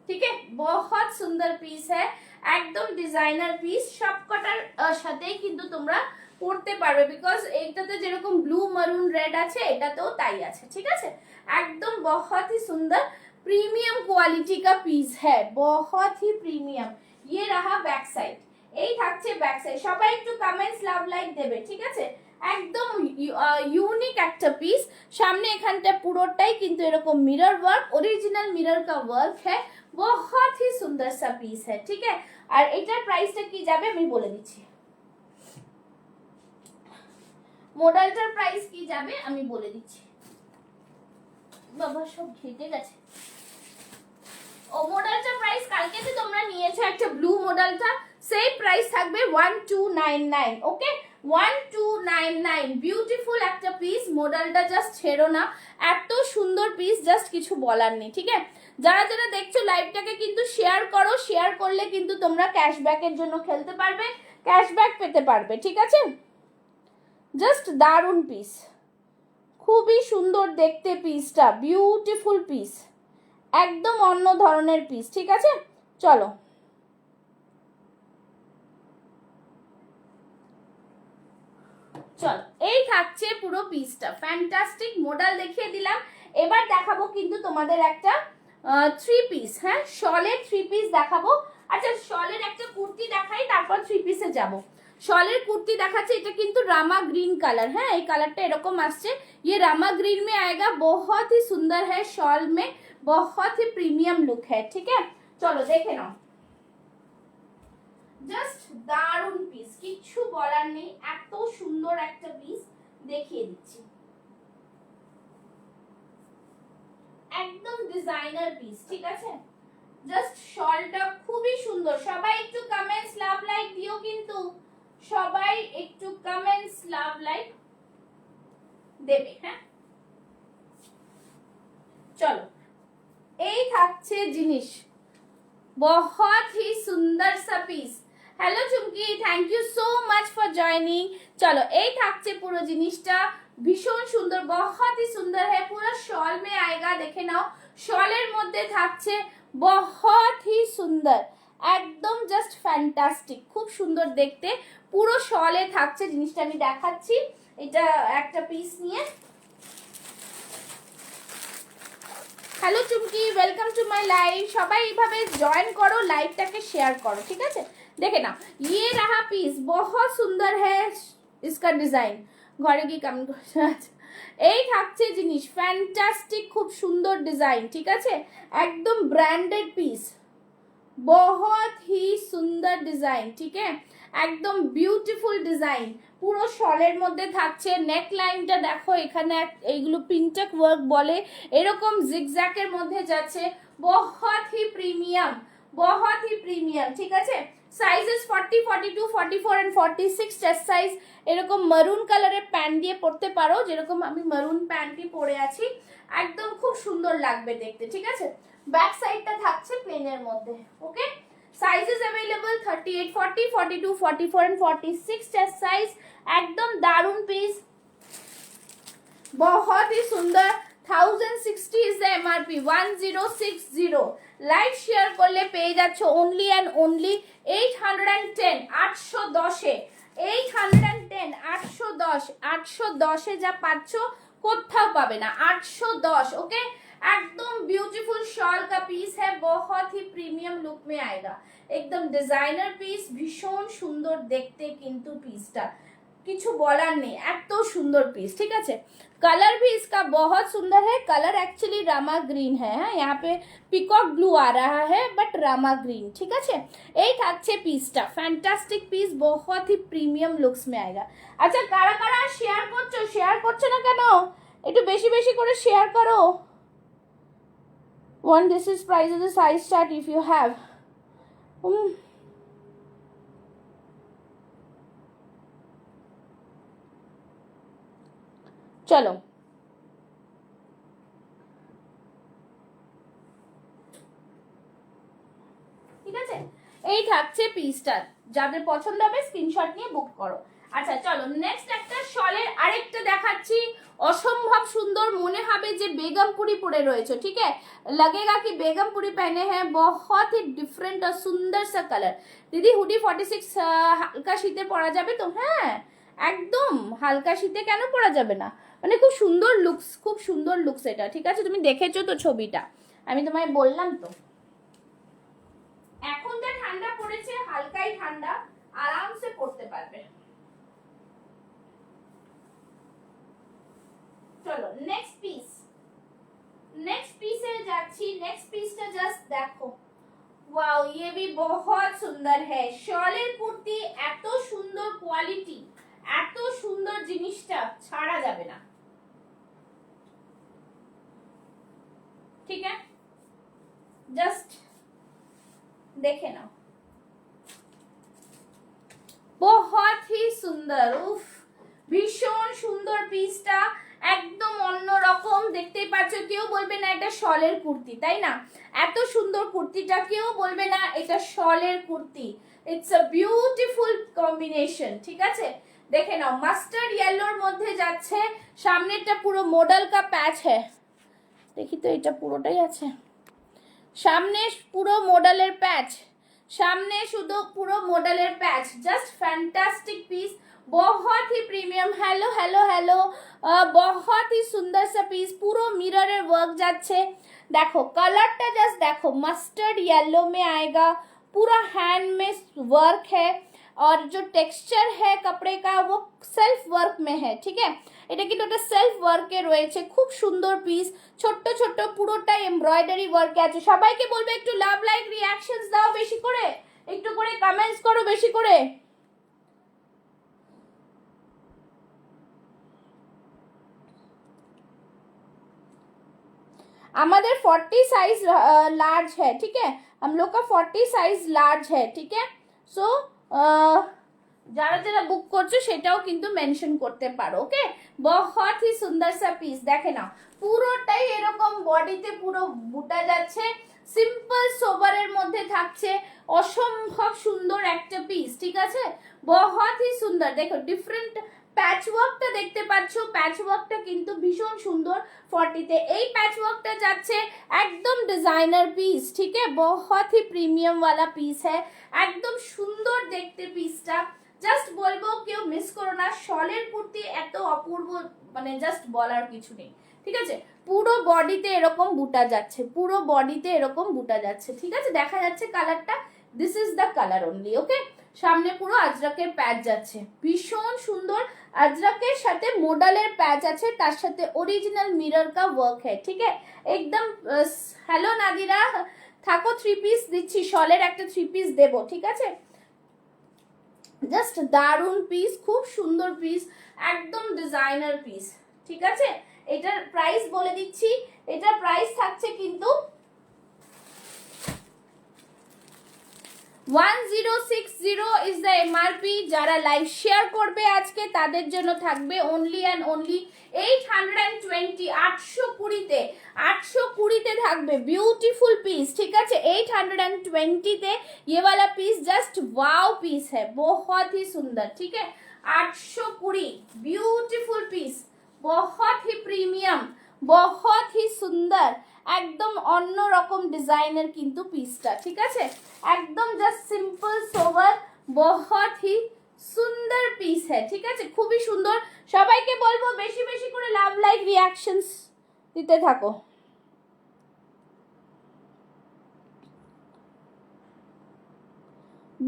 ঠিক আছে। বহুত সুন্দর পিস হ্যাঁ, একদম ডিজাইনার পিস। সবকটার সাথেই কিন্তু তোমরা পড়তে পারবে, বিকজ এইটাতে যেরকম ব্লু মারুন রেড আছে, এটাতেও তাই আছে, ঠিক আছে। একদম बहुत ही सुंदर प्रीमियम क्वालिटी का पीस है, बहुत ही प्रीमियम। ये रहा बैक साइड, এই থাকছে ব্যাক সাইড। সবাই একটু কমেন্টস লাভ লাইক দেবে, ঠিক আছে। একদম ইউনিক একটা পিস। সামনে এখানটা পুরোটাই কিন্তু এরকম মিরর ওয়ার্ক, ओरिजिनल मिरर का वर्क है, बहुत ही सुंदर सा पीस है, ठीक है। আর এটার প্রাইসটা কি যাবে আমি বলে দিচ্ছি, মডেলটার প্রাইস কি যাবে আমি বলে দিচ্ছি। বাবা সব ঘেটে গেছে। ও মডেলটার প্রাইস কালকে যে তোমরা নিয়েছো একটা ব্লু মডেলটা, সেই প্রাইস থাকবে 1299, ওকে, 1299। বিউটিফুল একটা পিস, মডেলটা জাস্ট ছেড়ো না, এত সুন্দর পিস, জাস্ট কিছু বলার নেই, ঠিক আছে। যারা যারা দেখছো লাইভটাকে কিন্তু শেয়ার করো, শেয়ার করলে কিন্তু তোমরা ক্যাশব্যাকের জন্য খেলতে পারবে, ক্যাশব্যাক পেতে পারবে, ঠিক আছে। জাস্ট দারুন পিস, খুবই সুন্দর দেখতে পিসটা, বিউটিফুল পিস, একদম অন্য ধরনের পিস, ঠিক আছে। চলো চলো, এই থাকছে পুরো পিসটা, ফ্যান্টাস্টিক মডেল দেখিয়ে দিলাম। এবার দেখাবো কিন্তু তোমাদের একটা থ্রি পিস, হ্যাঁ, শলের থ্রি পিস দেখাবো। আচ্ছা, শলের একটা কুর্তি দেখাই, তারপর থ্রি পিসে যাব। শলের কুর্তি দেখাচ্ছে, এটা কিন্তু রামা গ্रीन कलर, হ্যাঁ, এই কালারটা এরকম আসছে। ये रामा ग्रीन में आएगा, बहुत ही सुंदर है, शॉल में बहुत ही प्रीमियम लुक है, ठीक है। চলো দেখে নাও, জাস্ট দারুন পিস, কিচ্ছু বলার নেই, এত সুন্দর একটা পিস দেখিয়ে দিচ্ছি, একদম ডিজাইনার পিস, ঠিক আছে। জাস্ট শলটা খুবই সুন্দর। সবাই একটু কমেন্টস লাভ লাইক দিও কিন্তু, সবাই একটু কমেন্টস লাভ লাইক দেবে, হ্যাঁ। চলো, এই থাকছে জিনিস, बहुत ही सुंदर सा पीस। Hello Chumki, thank you so much for joining. चलो, এই থাকছে পুরো জিনিসটা, ভীষণ সুন্দর, बहुत ही सुंदर है, पूरा शॉल में आएगा, দেখে নাও। শলের মধ্যে থাকছে बहुत ही सुंदर, একদম জাস্ট ফ্যান্টাস্টিক, খুব সুন্দর দেখতে, পুরো শলে থাকছে জিনিসটা। আমি দেখাচ্ছি এটা একটা পিস নিয়ে। Hello Chumki, welcome to my live. সবাই এইভাবে জয়েন করো, লাইভটাকে শেয়ার করো, ঠিক আছে। দেখে নাও, ये रहा पीस, बहुत सुंदर है इसका डिजाइन। ঘরে গিয়ে কমেন্ট করছে। এই থাকছে জিনিস, ফ্যান্টাস্টিক, খুব সুন্দর ডিজাইন, ঠিক আছে, একদম ব্র্যান্ডেড পিস, बहुत ही सुंदर डिजाइन, ठीक है, একদম বিউটিফুল ডিজাইন, পুরো শলের মধ্যে থাকছে। নেক লাইনটা দেখো, এখানে এইগুলো প্রিন্টেড ওয়ার্ক বলে, এরকম জিগজ্যাগের মধ্যে যাচ্ছে, बहुत ही প্রিমিয়াম, बहुत ही প্রিমিয়াম, ঠিক আছে। Sizes 40, 42, 44 and 46 chest size. এরকম মারুন কালারের প্যান্ট দিয়ে পরতে পারো, যেরকম আমি মারুন প্যান্টই পরে আছি, একদম খুব সুন্দর লাগবে দেখতে, ঠিক আছে। ব্যাক সাইডটা থাকছে প্লেনের মধ্যে, okay. Sizes available 38, 40, 42, 44 and 46 chest size. একদম দারুন পিস, बहुत ही सुंदर। 1060 is the MRP, 1060। Live share করলে পেয়ে যাচ্ছ অনলি অ্যান্ড অনলি 810, 810 এ, 810, 810, 810 এ যা পাচ্ছ কোথাও পাবে না, 810, ওকে। एकदम ब्यूटीफुल शॉल का पीस है, बहुत ही प्रीमियम लुक में आएगा, एकदम डिजाइनर पीस, भीषण सुंदर देखते किंतु पीसটা কিছু বলার নেই, এত সুন্দর পিস। ঠিক আছে, कलर भी इसका बहुत सुंदर है, कलर एक्चुअली रामा ग्रीन है, यहाँ पे पिकॉक ब्लू आ रहा है बट रामा ग्रीन। ঠিক আছে, এই থাকছে পিসটা, ফ্যান্টাস্টিক পিস, बहुत ही প্রিমিয়াম লুকস মে আয়েগা। আচ্ছা কারা কারা শেয়ার করছো না কেন? একটু বেশি বেশি করে শেয়ার করো। One, this is price of the size chart if you have. চলো ঠিক আছে, এই থাকছে পিসটা, যাদের পছন্দ হবে স্ক্রিনশট নিয়ে বুক করো। আচ্ছা চলো নেক্সট একটা শলের আরেকটা দেখাচ্ছি, অসম্ভব সুন্দর, মনে হবে যে বেগমপুরি পরে রয়েছে। ঠিক আছে, लगेगा कि बेगमपुरी पहने हैं, बहुत ही डिफरेंट और सुंदर सा कलर। दीदी हुडी 46 হালকা শীতে পরা যাবে তো? হ্যাঁ একদম, হালকা শীতে কেন পরা যাবে না, মানে খুব সুন্দর লুকস, খুব সুন্দর লুকস এটা। ঠিক আছে, তুমি দেখেছো তো ছবিটা, আমি তোমায় বললাম তো। এখন যা ঠান্ডা পড়েছে, হালকাই ঠান্ডা, আরামসে পড়তে পারবে। চলো নেক্সট পিস, नेक्स्ट पीस है जाच्छी। नेक्स्ट पीसটা জাস্ট দেখো, ওয়াও ये भी बहुत सुंदर है। শলের কুর্তি এত সুন্দর কোয়ালিটি, এত সুন্দর জিনিসটা ছাড়া যাবে না। ঠিক আছে, জাস্ট দেখে নাও, बहुत ही সুন্দর, উফ ভীষণ সুন্দর পিসটা, একদম অন্যরকম, দেখতেই পাচ্ছ, কেউ বলবে না এটা শলের কুর্তি, তাই না? এত সুন্দর কুর্তিটা কেউ বলবে না এটা শলের কুর্তি, ইটস আ বিউটিফুল কম্বিনেশন। ঠিক আছে, দেখে নাও, মাস্টার্ড ইয়েলোর মধ্যে যাচ্ছে, সামনেরটা পুরো মডেল কা প্যাচ है, দেখি তো এটা পুরোটাই আছে, সামনে পুরো মডেলের প্যাচ, সামনে শুধু পুরো মডেলের প্যাচ, জাস্ট ফ্যান্টাস্টিক পিস, बहुत ही प्रीमियम। हेलो हेलो हेलो, बहुत ही सुंदर सा पीस, পুরো মিররের ওয়ার্ক যাচ্ছে, দেখো কালারটা জাস্ট দেখো, মাস্টার্ড येलो में आएगा, पूरा हैंड में वर्क है और जो टेक्सचर है कपड़े का वो सेल्फ वर्क में है। ठीक है, এটা কিন্তু একটা সেলফ ওয়ার্কে রয়েছে, খুব সুন্দর পিস, ছোট্ট ছোট্ট পুরোটা এমব্রয়ডারি ওয়ার্কে আছে। সবাইকে বলবে একটু লাভ লাইক রিঅ্যাকশনস দাও বেশি করে, একটু করে কমেন্টস করো বেশি করে। हमारे 40 साइज लार्ज है। ठीक है, हम लोग का 40 साइज लार्ज है। ठीक है, सो যারা যারা বুক করছো সেটাও কিন্তু মেনশন করতে পারো। ওকে, बहुत ही সুন্দর সা পিস, দেখে নাও পুরোটাই এরকম বডিতে পুরো বুটা যাচ্ছে, সিম্পল সোবারের মধ্যে থাকছে, অসম্ভব সুন্দর একটা পিস। ঠিক আছে, बहुत ही সুন্দর, দেখো ডিফারেন্ট প্যাচ ওয়ার্কটা দেখতে পাচ্ছ, প্যাচ ওয়ার্কটা কিন্তু ভীষণ সুন্দর। 40তে এই প্যাচ ওয়ার্কটা যাচ্ছে, একদম ডিজাইনার পিস। ঠিক আছে, बहुत ही প্রিমিয়াম वाला পিস है, একদম সুন্দর দেখতে পিসটা, জাস্ট বলবো কেউ মিস করো না, শলের কুর্তি এত অপূর্ব, মানে জাস্ট বলার কিছু নেই। ঠিক আছে, পুরো বডিতে এরকম বুটা যাচ্ছে, পুরো বডিতে এরকম বুটা যাচ্ছে। ঠিক আছে, দেখা যাচ্ছে কালারটা, this is the colour only. Okay, সামনে পুরো আজরাকের প্যাচ যাচ্ছে, ভীষণ সুন্দর, আজরাকের সাথে মডেলের প্যাচ আছে, তার সাথে অরিজিনাল মিরর কা ওয়ার্ক है। ঠিক আছে, একদম। হ্যালো নাদিরা, থাকো, 3 পিস দিচ্ছি, শলের একটা 3 পিস দেবো। ঠিক আছে, জাস্ট দারুন পিস, খুব সুন্দর পিস, একদম ডিজাইনার পিস। ঠিক আছে, এটার প্রাইস বলে দিচ্ছি, এটার প্রাইস থাকছে কিন্তু 1060 ইজ দ্য এমআরপি। যারা লাইভ শেয়ার করবে আজকে তাদের জন্য থাকবে অনলি অ্যান্ড অনলি 820, 820তে, 820তে থাকবে ब्यूटीफुल पीस। ठीक है, 820তে ये वाला पीस जस्ट वाओ पीस है, बहुत ही सुंदर। ठीक है, 820 ब्यूटीफुल पीस, बहुत ही प्रीमियम, बहुत ही सुंदर, একদম অন্য রকম ডিজাইনের কিন্তু পিসটা। ঠিক আছে, একদম জাস্ট সিম্পল সোবার, बहुत ही সুন্দর পিস है। ঠিক আছে, খুবই সুন্দর। সবাইকে বলবো বেশি বেশি করে লাভ লাইক রিঅ্যাকশনস দিতে থাকো।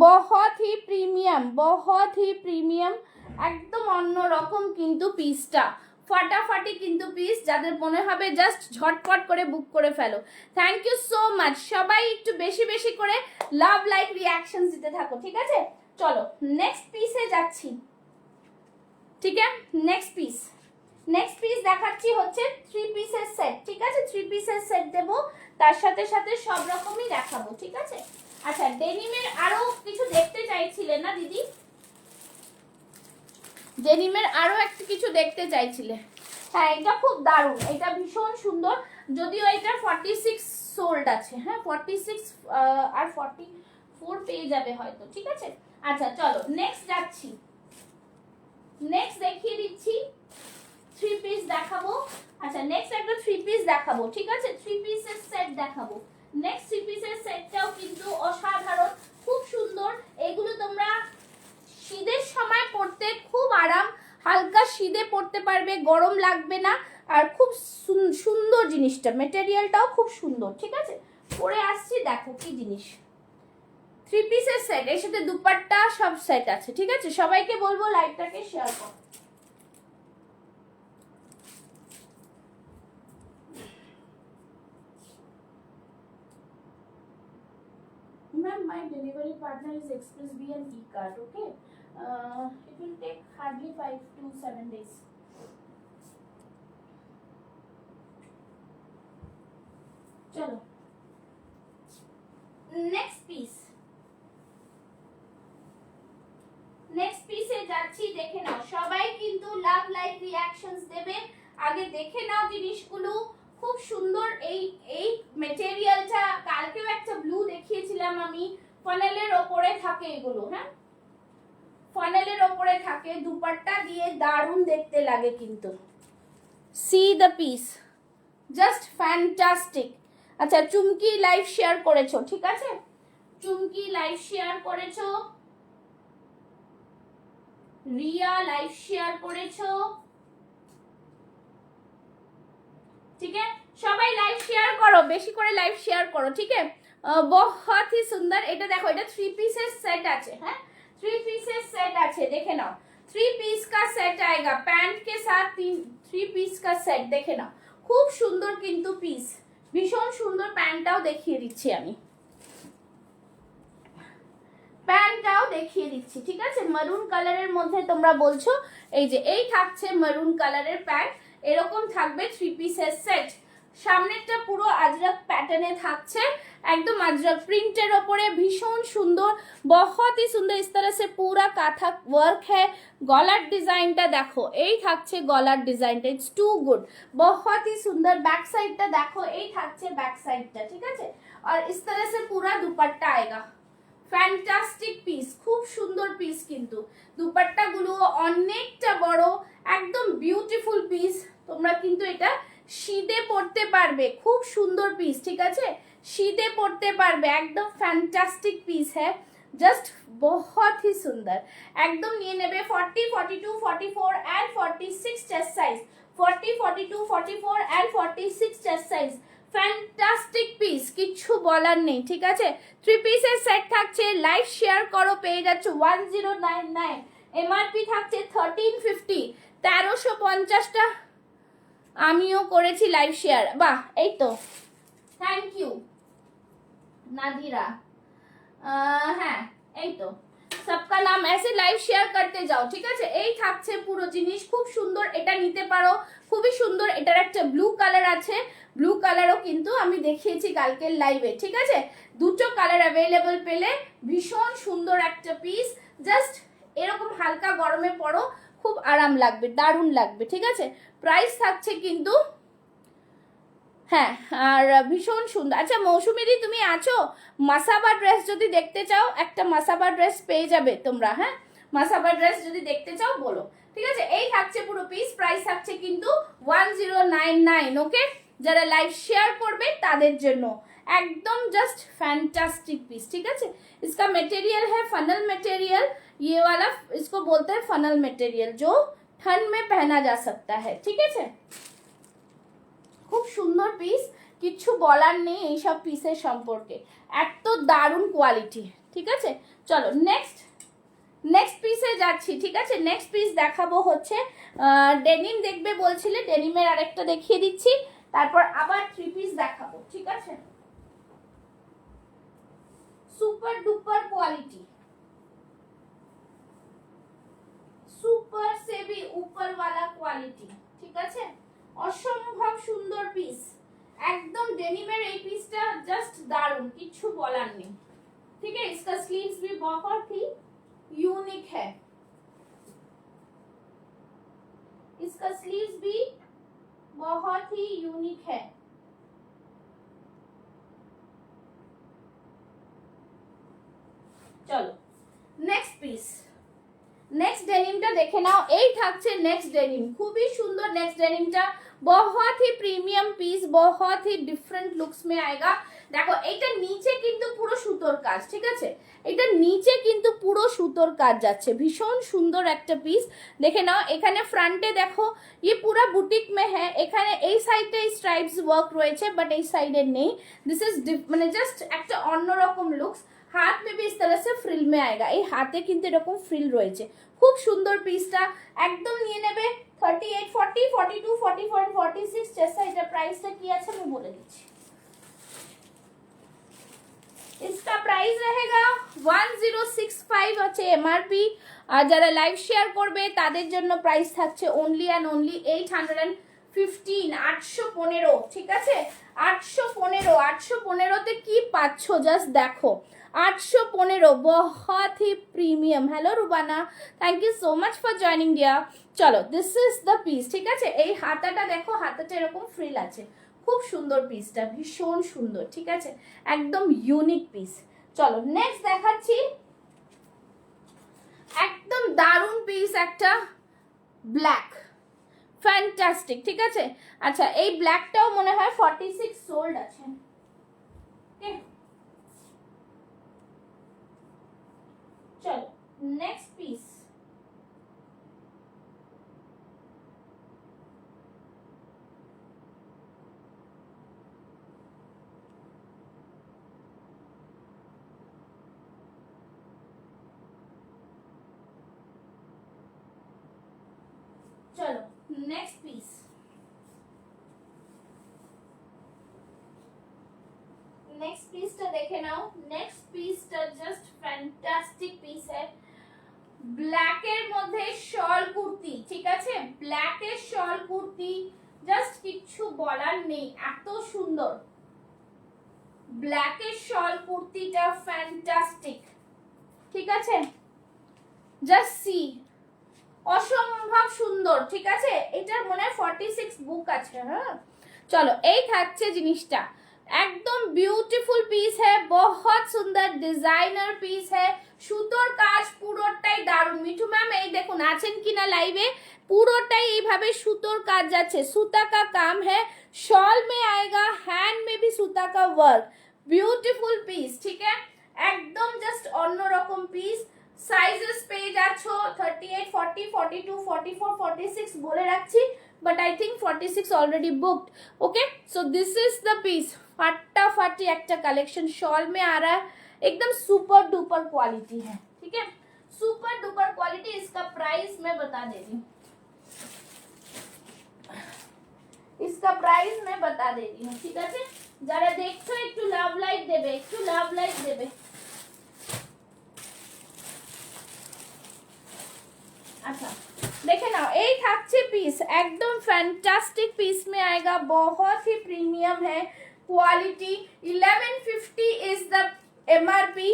बहुत ही প্রিমিয়াম একদম অন্যরকম কিন্তু পিসটা, ফাটাফাটি কিন্তু পিস। যাদের মনে হবে জাস্ট ঝটপট করে বুক করে ফেলো। Thank you so much. সবাই একটু বেশি বেশি করে লাভ লাইক রিয়াকশন দিতে থাকো, ঠিক আছে? চলো নেক্সট পিসে যাচ্ছি, ঠিক আছে? নেক্সট পিস দেখাচ্ছি হচ্ছে 3 পিসের সেট, ঠিক আছে? 3 পিসের সেট দেবো, তার সাথে সাথে সব রকমই দেখাবো, ঠিক আছে? আচ্ছা, ডেনিমের আরো কিছু দেখতে চাইছিলেন না দিদি? ডেনিমের আরো একটা কিছু দেখতে চাইছিলে? হ্যাঁ, এটা খুব দারুণ, এটা ভীষণ সুন্দর। যদিও এটা 46 সোল্ড আছে, হ্যাঁ 46 আর 44 পেয়ে যাবে হয়তো, ঠিক আছে? আচ্ছা চলো নেক্সট যাচ্ছি, নেক্সট দেখিয়ে দিচ্ছি। 3 পিস দেখাবো। আচ্ছা নেক্সট একটা 3 পিস দেখাবো, ঠিক আছে? 3 পিসের সেট দেখাবো। নেক্সট 3 পিসের সেটটাও কিন্তু অসাধারণ, খুব সুন্দর। এগুলো তোমরা শীতের সময় পরতে খুব আরাম, হালকা শীতে পরতে পারবে, গরম লাগবে না। আর খুব সুন্দর জিনিসটা, মেটেরিয়ালটাও খুব সুন্দর, ঠিক আছে? পরে আসছি, দেখো কি জিনিস। 3 পিসের সেট, এর সাথে দুপাট্টা সব সেট আছে, ঠিক আছে? সবাইকে বলবো লাইভটাকে শেয়ার করো। Ma'am, my delivery partner is Express B and E-Card, okay? It will take hardly 5 to 7 days. চলো নেক্সট পিসে যাচ্ছি, দেখে নাও। সবাই কিন্তু লাভ লাইক রিঅ্যাকশনস দেবে, আগে দেখে নাও জিনিসগুলো। খুব সুন্দর এই মেটেরিয়ালটা। কালকেও একটা ব্লু দেখিয়েছিলাম আমি, ফানেলের ওপরে থাকে এগুলো, হ্যাঁ ফানেলের ওপরে থাকে, দুপাট্টা দিয়ে দারুণ দেখতে লাগে কিন্তু। C the piece, just fantastic. আচ্ছা, চুমকি লাইভ শেয়ার করেছো, ঠিক আছে? চুমকি লাইভ শেয়ার করেছো, রিয়া লাইভ শেয়ার করেছো, ঠিক আছে? সবাই লাইভ শেয়ার করো, বেশি করে লাইভ শেয়ার করো, ঠিক আছে? बहुत ही सुंदर। এটা দেখো, এটা 3 পিসের সেট আছে, হ্যাঁ 3 পিসের সেট আছে, দেখে নাও। 3 পিস का सेट आएगा पैंट के साथ। 3 পিস का सेट দেখে নাও, খুব সুন্দর কিন্তু পিস, ভীষণ সুন্দর। প্যান্টটাও দেখিয়ে দিচ্ছি আমি, প্যান্টটাও দেখিয়ে দিচ্ছি, ঠিক আছে? মেরুন কালারের মধ্যে তোমরা বলছো, এই যে এই থাকছে মেরুন কালারের প্যান্ট, এরকম থাকবে 3 পিসের সেট। সামনেরটা পুরো আজরক প্যাটার্নে থাকছে, एकदम अजरक प्रिंटेर ओपरे, भीषण सुंदर, बहुत ही सुंदर। इस तरह से पूरा काथा वर्क है। गलार डिजाइनটা দেখো, এই থাকছে গলার ডিজাইনটা, इट्स टू गुड, बहुत ही सुंदर। बैक साइडটা দেখো, এই থাকছে बैक साइडটা, ঠিক আছে? और इस तरह से पूरा दुपट्टा आएगा। ফ্যান্টাস্টিক পিস, খুব সুন্দর পিস কিন্তু। দুপাট্টাগুলো অনেকটা বড়, একদম বিউটিফুল পিস। তোমরা কিন্তু এটা শীতে পরতে পারবে, খুব সুন্দর পিস, ঠিক আছে? শীতে পরতে পারবে, একদম ফ্যান্টাস্টিক পিস হ্যাঁ, জাস্ট बहुत ही সুন্দর। একদম নিয়ে নেবে 40, 42, 44 and 46 chest size, 40, 42, 44 and 46 chest size. Fantastic piece, কিচ্ছু বলার নেই, ঠিক আছে? 3 পিসের সেট থাকছে, লাইভ শেয়ার করো, পেয়ে যাচ্ছ 1099। এমআরপি থাকছে 1350, 1350টা আমিও করেছি লাইভ শেয়ার। বাহ, এই তো, থ্যাংক ইউ নাদিরা। হ্যাঁ এই তো, सबका नाम ऐसे লাইভ শেয়ার করতে যাও, ঠিক আছে? এই থাকছে পুরো জিনিস, খুব সুন্দর। এটা নিতে পারো, খুবই সুন্দর। এটার একটা ব্লু কালার আছে, ব্লু কালারও কিন্তু আমি দেখিয়েছি কালকের লাইভে, ঠিক আছে? দুটো কালার অ্যাভেলেবল পেলে ভীষণ সুন্দর একটা পিস। জাস্ট এরকম হালকা গরমে পরো, খুব আরাম লাগবে, দারুণ লাগবে, ঠিক আছে? প্রাইস থাকছে কিন্তু, হ্যাঁ, আর ভীষণ সুন্দর। আচ্ছা মৌসুমিদি তুমি আছো? মাসাবা ড্রেস যদি দেখতে চাও, একটা মাসাবা ড্রেস পেয়ে যাবে তোমরা, হ্যাঁ মাসাবা ড্রেস যদি দেখতে চাও বলো, ঠিক আছে? এই থাকছে পুরো পিস, প্রাইস থাকছে কিন্তু 1099। ওকে, যারা লাইভ শেয়ার করবে তাদের জন্য एकदम जस्ट फैंटास्टिक पीस, ठीक है? इसका मटेरियल है फनल मटेरियल, ये वाला इसको बोलते हैं फनल मटेरियल, जो ठंड में पहना जा सकता है, ठीक है? খুব সুন্দর পিস, কিচ্ছু বলার নেই এইসব পিসের সম্পর্কে, এত দারুণ কোয়ালিটি। ঠিক আছে, চলো নেক্সট পিসে যাচ্ছি। ঠিক আছে, নেক্সট পিস দেখাবো হচ্ছে ডেনিম দেখবে বলছিলে, ডেনিমের আরেকটা দেখিয়ে দিচ্ছি, তারপর আবার 3 পিস দেখাবো। ঠিক আছে, সুপার ডুপার কোয়ালিটি, সুপার সেবি উপর वाला কোয়ালিটি। ঠিক আছে, অসম্ভব সুন্দর পিস, একদম ডেনিমের এই পিসটা জাস্ট দারুণ, কিছু বলার নেই। ठीक है, इसका स्लीव्स भी बहुत ही यूनिक है, इसका स्लीव्स भी बहुत ही यूनिक है। চলো নেক্সট পিস, নেক্সট ডেনিমটা দেখে নাও। এই থাকছে নেক্সট ডেনিম, খুবই সুন্দর নেক্সট ডেনিমটা, बहुत ही প্রিমিয়াম পিস, बहुत ही ডিফারেন্ট লুকস মে আয়েগা। দেখো এইটা নিচে কিন্তু পুরো সুতোর কাজ, ঠিক আছে, এটা নিচে কিন্তু পুরো সুতোর কাজ যাচ্ছে, ভীষণ সুন্দর একটা পিস। দেখে নাও এখানে ফ্রন্টে দেখো ये पूरा বুটিক মে হ্যাঁ, এখানে এই সাইডে স্ট্রাইপস ওয়ার্ক রয়েছে, বাট এই সাইডে নেই। দিস ইজ মানে জাস্ট একটা অন্যরকম লুকস। হাত মে भी इस तरह से फ्रिल में आएगा, এই হাতে কিন্তু এরকম ফ্রিল রয়েছে, খুব সুন্দর পিসটা। একদম নিয়ে নেবে 38, 40, 42, 44 and 46 जैसा। এটা প্রাইসটা কি আছে আমি বলে দিচ্ছি। इसका प्राइस रहेगा 1065 আছে এমআরপি। আর যারা লাইভ শেয়ার করবে তাদের জন্য প্রাইস থাকছে অনলি অ্যান্ড অনলি 815, 815। ঠিক আছে, 815, 815তে কি পাচ্ছ জাস্ট দেখো, 815, बहुत ही premium. Hello Rubana, thank you so much for joining dear. চলো দিস ইজ দ্য পিস। ঠিক আছে, এই হাতাটা দেখো, হাতাটা এরকম ফ্রিল আছে, খুব সুন্দর পিসটা, ভীষণ সুন্দর। ঠিক আছে, একদম ইউনিক পিস। চলো নেক্সট দেখাচ্ছি, একদম দারুণ পিস একটা, ব্ল্যাক, ফ্যান্টাস্টিক। ঠিক আছে, আচ্ছা এই ব্ল্যাকটাও মনে হয় 46 সোল্ড আছে। চলো নেক্সট পিস, চলো নেক্সট পিস, নেক্সট পিসটা দেখে নাও। নেক্সট পিসটা জাস্ট ফ্যান্টাস্টিক পিস হ্যাঁ, ব্ল্যাকের মধ্যে শল কুর্তি। ঠিক আছে, ব্ল্যাকের শল কুর্তি, জাস্ট কিচ্ছু বলার নেই, এত সুন্দর ব্ল্যাকের শল কুর্তিটা, ফ্যান্টাস্টিক। ঠিক আছে, জাস্ট সি, অসম্ভব সুন্দর। ঠিক আছে, এটার মনে হয় 46 বুক আছে। হ্যাঁ চলো, এই থাকছে জিনিসটা, একদম বিউটিফুল পিস হ্যাঁ, বহুত সুন্দর ডিজাইনার পিস হ্যাঁ, সুতোর কাজ পুরোটাই দারুণ। মিঠু ম্যাম এই দেখুন আছেন কিনা লাইভে, পুরোটাই এইভাবে সুতোর কাজ যাচ্ছে, সুতা কা কাম হ্যাঁ, শল মে আয়েগা, হ্যান্ড মে ভি সুতা কা ওয়ার্ক, বিউটিফুল পিস। ঠিক আছে, একদম জাস্ট অন্যরকম পিস। সাইজেস পেয়ে যাচ্ছ 38, 40, 42, 44, 46 বলে রাখছি, but I think 46 already booked. Okay, so this is the piece, फटाफटी একটা कलेक्शन, शॉल में आ रहा है, एकदम सुपर डुपर क्वालिटी है। ठीक है, सुपर डुपर क्वालिटी। इसका प्राइस मैं बता दे रही हूँ, इसका प्राइस मैं बता दे रही हूँ। ठीक है, যারা দেখছো একটু লাভ লাইক দেবে, একটু লাভ লাইক দেবে। अच्छा देखे ना, এই থাকছে পিস, একদম ফ্যান্টাস্টিক পিস में आएगा, बहुत ही प्रीमियम है quality. 1150 is the MRP,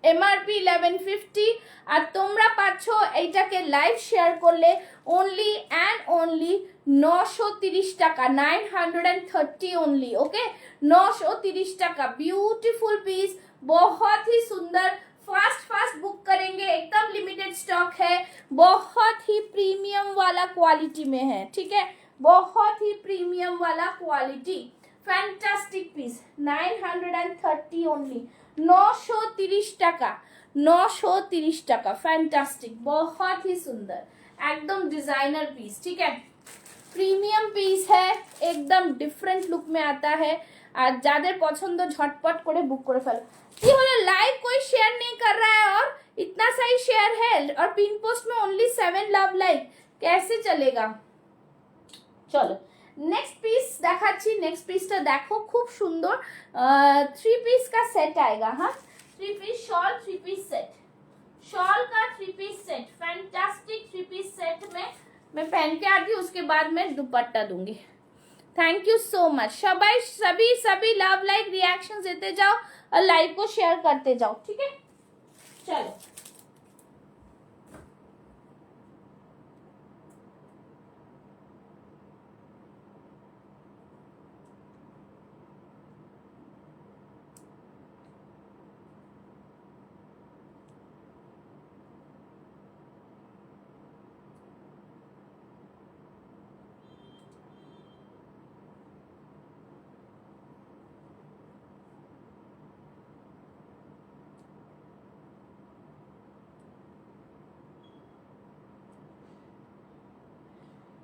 MRP 1150। আর তোমরা পাচ্ছ এইটাকে লাইভ শেয়ার করলে অনলি অ্যান্ড অনলি 930 টাকা, 930 ओनली। ओके, 930 টাকা, ब्यूटीफुल पीस, बहुत ही सुंदर। फास्ट बुक करेंगे, एकदम लिमिटेड स्टॉक है, बहुत ही प्रीमियम वाला क्वालिटी में है। ठीक है, बहुत ही प्रीमियम वाला क्वालिटी, फैंटास्टिक पीस, 930 ओनली, 930 টাকা, 930 টাকা, फैंटास्टिक, बहुत ही सुंदर, एकदम डिजाइनर पीस। ठीक है, प्रीमियम पीस है, एकदम डिफरेंट लुक में आता है। আর যাদের পছন্দ ঝটপট করে বুক করে ফেলো। ये बोला लाइव कोई शेयर नहीं कर रहा है और इतना सही शेयर है और पिन पोस्ट में ओनली 7 लव लाइक, कैसे चलेगा। चलो नेक्स्ट पीस देखाচ্ছি। नेक्स्ट पीसটা দেখো খুব সুন্দর 3 पीस का सेट आएगा। हाँ 3 piece shawl 3 piece set, shawl का 3 piece set, fantastic 3 piece set में मैं पहन के आती हूँ, उसके बाद मैं दुपट्टा दूंगी। Thank you so much. सभी सभी सभी लव लाइक रिएक्शन देते जाओ और लाइव को शेयर करते जाओ, ठीक है। चलो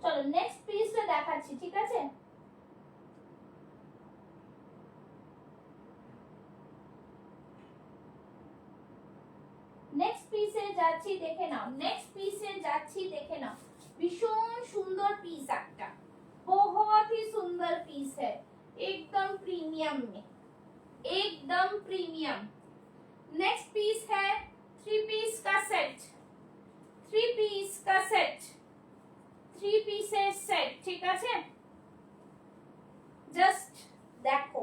চলো নেক্সট পিসটা দেখাচ্ছি, ঠিক আছে। নেক্সট পিসে যাচ্ছি, দেখে নাও। नेक्स्ट পিসে যাচ্ছি, দেখে নাও। ভীষণ সুন্দর পিস একটা, बहुत ही सुंदर पीस है, एकदम प्रीमियम में, एकदम प्रीमियम। नेक्स्ट पीस है 3 पीस का सेट, 3 पीस का सेट, 3 पीसेस सेट, ठीक আছে। জাস্ট দেখো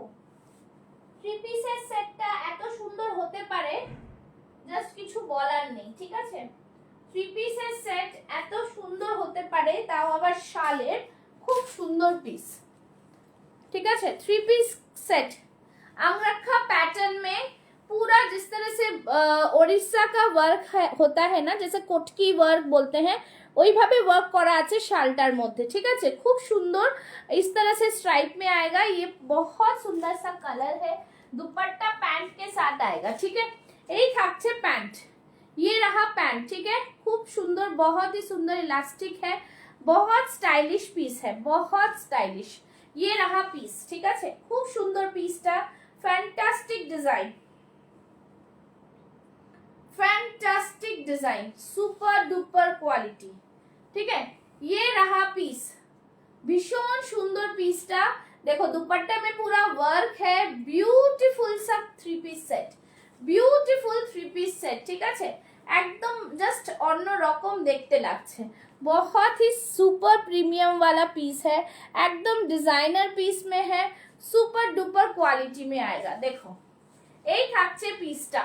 3 পিসের সেটটা এত সুন্দর হতে পারে, জাস্ট কিছু বলার নেই, ঠিক আছে। 3 পিসের সেট এত সুন্দর হতে পারে, তাও আবার শালের খুব সুন্দর পিস, ठीक है। 3 पीस सेट अंगरखा पैटर्न में पूरा, जिस तरह से ओडिशा का वर्क होता है ना, जैसे कोटकी वर्क बोलते हैं, ওইভাবে ওয়ার্ক করা আছে শালটার মধ্যে, ঠিক আছে। খুব সুন্দর इस तरह से स्ट्राइप में आएगा, ये बहुत सुंदर सा कलर है। दुपट्टा पैंट के साथ आएगा, ठीक है। এই থাকছে প্যান্ট, ये रहा पैंट, ठीक है। खूब सुंदर, बहुत ही सुंदर इलास्टिक है, बहुत स्टाइलिश पीस है, बहुत स्टाइलिश। ये रहा पीस, ठीक है। खूब सुंदर पीसটা, fantastic design, fantastic design, super duper quality, ठीक है। ये रहा पीस, भीषण सुंदर पीसটা देखो। दुपट्टे में पूरा वर्क है, ब्यूटीफुल सा 3 piece set, beautiful 3 piece set, ठीक है। एकदम जस्ट অন্য রকম দেখতে লাগছে, बहुत ही सुपर प्रीमियम वाला पीस है, एकदम डिजाइनर पीस में है, सुपर डुपर क्वालिटी में आएगा। देखो এই থাকছে পিসটা,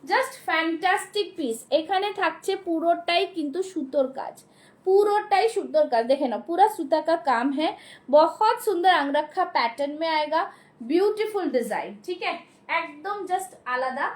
জাস্ট ফ্যান্টাস্টিক পিস। এখানে থাকছে পুরোটাই কিন্তু সুতোর কাজ, पूरोटाई सुंदर कर, देखे ना पूरा सूता का काम है, बहुत सुंदर अंगरखा पैटर्न में आएगा, ब्यूटीफुल डिजाइन, ठीक है। एकदम जस्ट आलादा।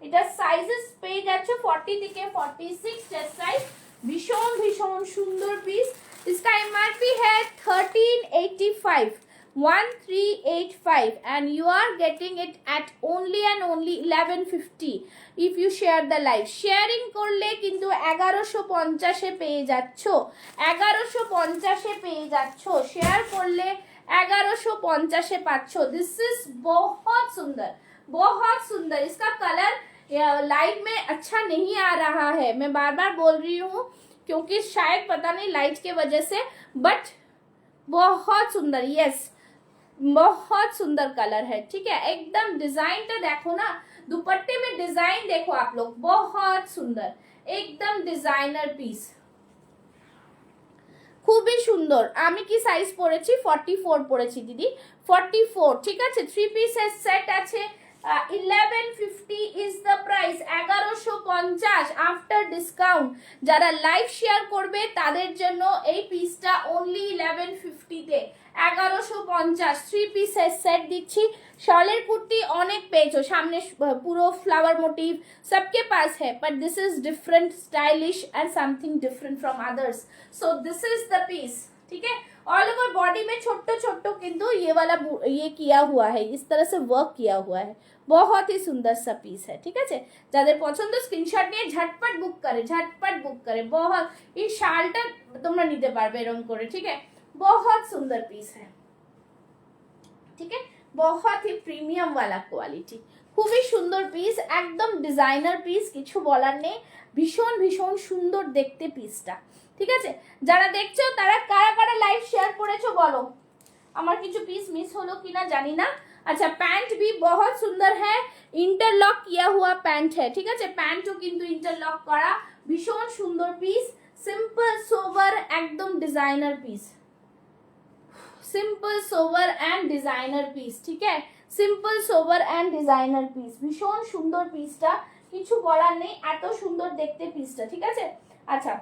এটা সাইজেস পেয়ে যাচ্ছে 40 থেকে 46 চেস্ট সাইজ, ভীষণ ভীষণ সুন্দর পিস। इसका एमआरपी है 1385, 1385 and you are getting it at only and only 1150 if you share the live। Sharing করলে কিন্তু 1150 এ পেয়ে যাচ্ছো, 1150 এ পেয়ে যাচ্ছো, শেয়ার করলে 1150 এ পাচ্ছো। दिस इज बहुत सुंदर, बहुत सुंदर। इसका कलर लाइव में अच्छा नहीं आ रहा है, मैं बार बार बोल रही हूँ, क्योंकि शायद पता नहीं लाइट के वजह से, बट बहुत सुंदर, यस बहुत सुंदर कलर है, ठीक है। एकदम डिजाइन तो देखो ना, दुपट्टे में डिजाइन देखो आप लोग, बहुत सुंदर, एकदम डिजाइनर पीस, খুবই সুন্দর। আমি কি সাইজ পরেছি? 44 পরেছি দিদি, 44, ঠিক আছে। 3 পিসের সেট আছে, 1150 is the price, 1150 after discount. যারা লাইভ শেয়ার করবে তাদের জন্য এই পিসটা অনলি 1150 তে, 1150 3 পিসের সেট দিচ্ছি। शॉलेर कुर्ती अनेक पेजो, सामने पूरा फ्लावर मोटिव सबके पास है, but this is different, stylish and something different from others. So this is the piece, ठीक है। ऑल ओवर बॉडी में छोटो छोटो किंतु ये वाला ये किया हुआ है, इस तरह से वर्क किया हुआ है, बहुत ही सुंदर सा पीस है, ठीक है। যাদের পছন্দ স্ক্রিনশট নিয়ে ঝটপট বুক করে, ঝটপট বুক করে। बहुत এই শালটা তোমরা নিতে পারবে এরকম করে, ঠিক है। बहुत सुंदर पीस है, ठीक है। बहुत ही प्रीमियम वाला क्वालिटी, খুবই সুন্দর পিস, একদম ডিজাইনার পিস, কিছু বলার নেই, ভীষণ ভীষণ সুন্দর দেখতে পিসটা। ঠিক আছে, যারা দেখছো তারা কারা কারা লাইভ শেয়ার করেছো বলো, আমার কিছু পিস मिस হলো কিনা জানি না। अच्छा पैंट भी बहुत सुंदर है, इंटरलॉक किया हुआ पैंट है। ঠিক আছে, প্যান্টও কিন্তু ইন্টারলক করা, ভীষণ সুন্দর পিস, সিম্পল সোবার একদম designer piece, simple sober and designer piece. ঠিক আছে, simple sober and designer piece, ভীষণ সুন্দর পিসটা, কিছু বলার নেই, এত সুন্দর দেখতে পিসটা। ঠিক আছে, আচ্ছা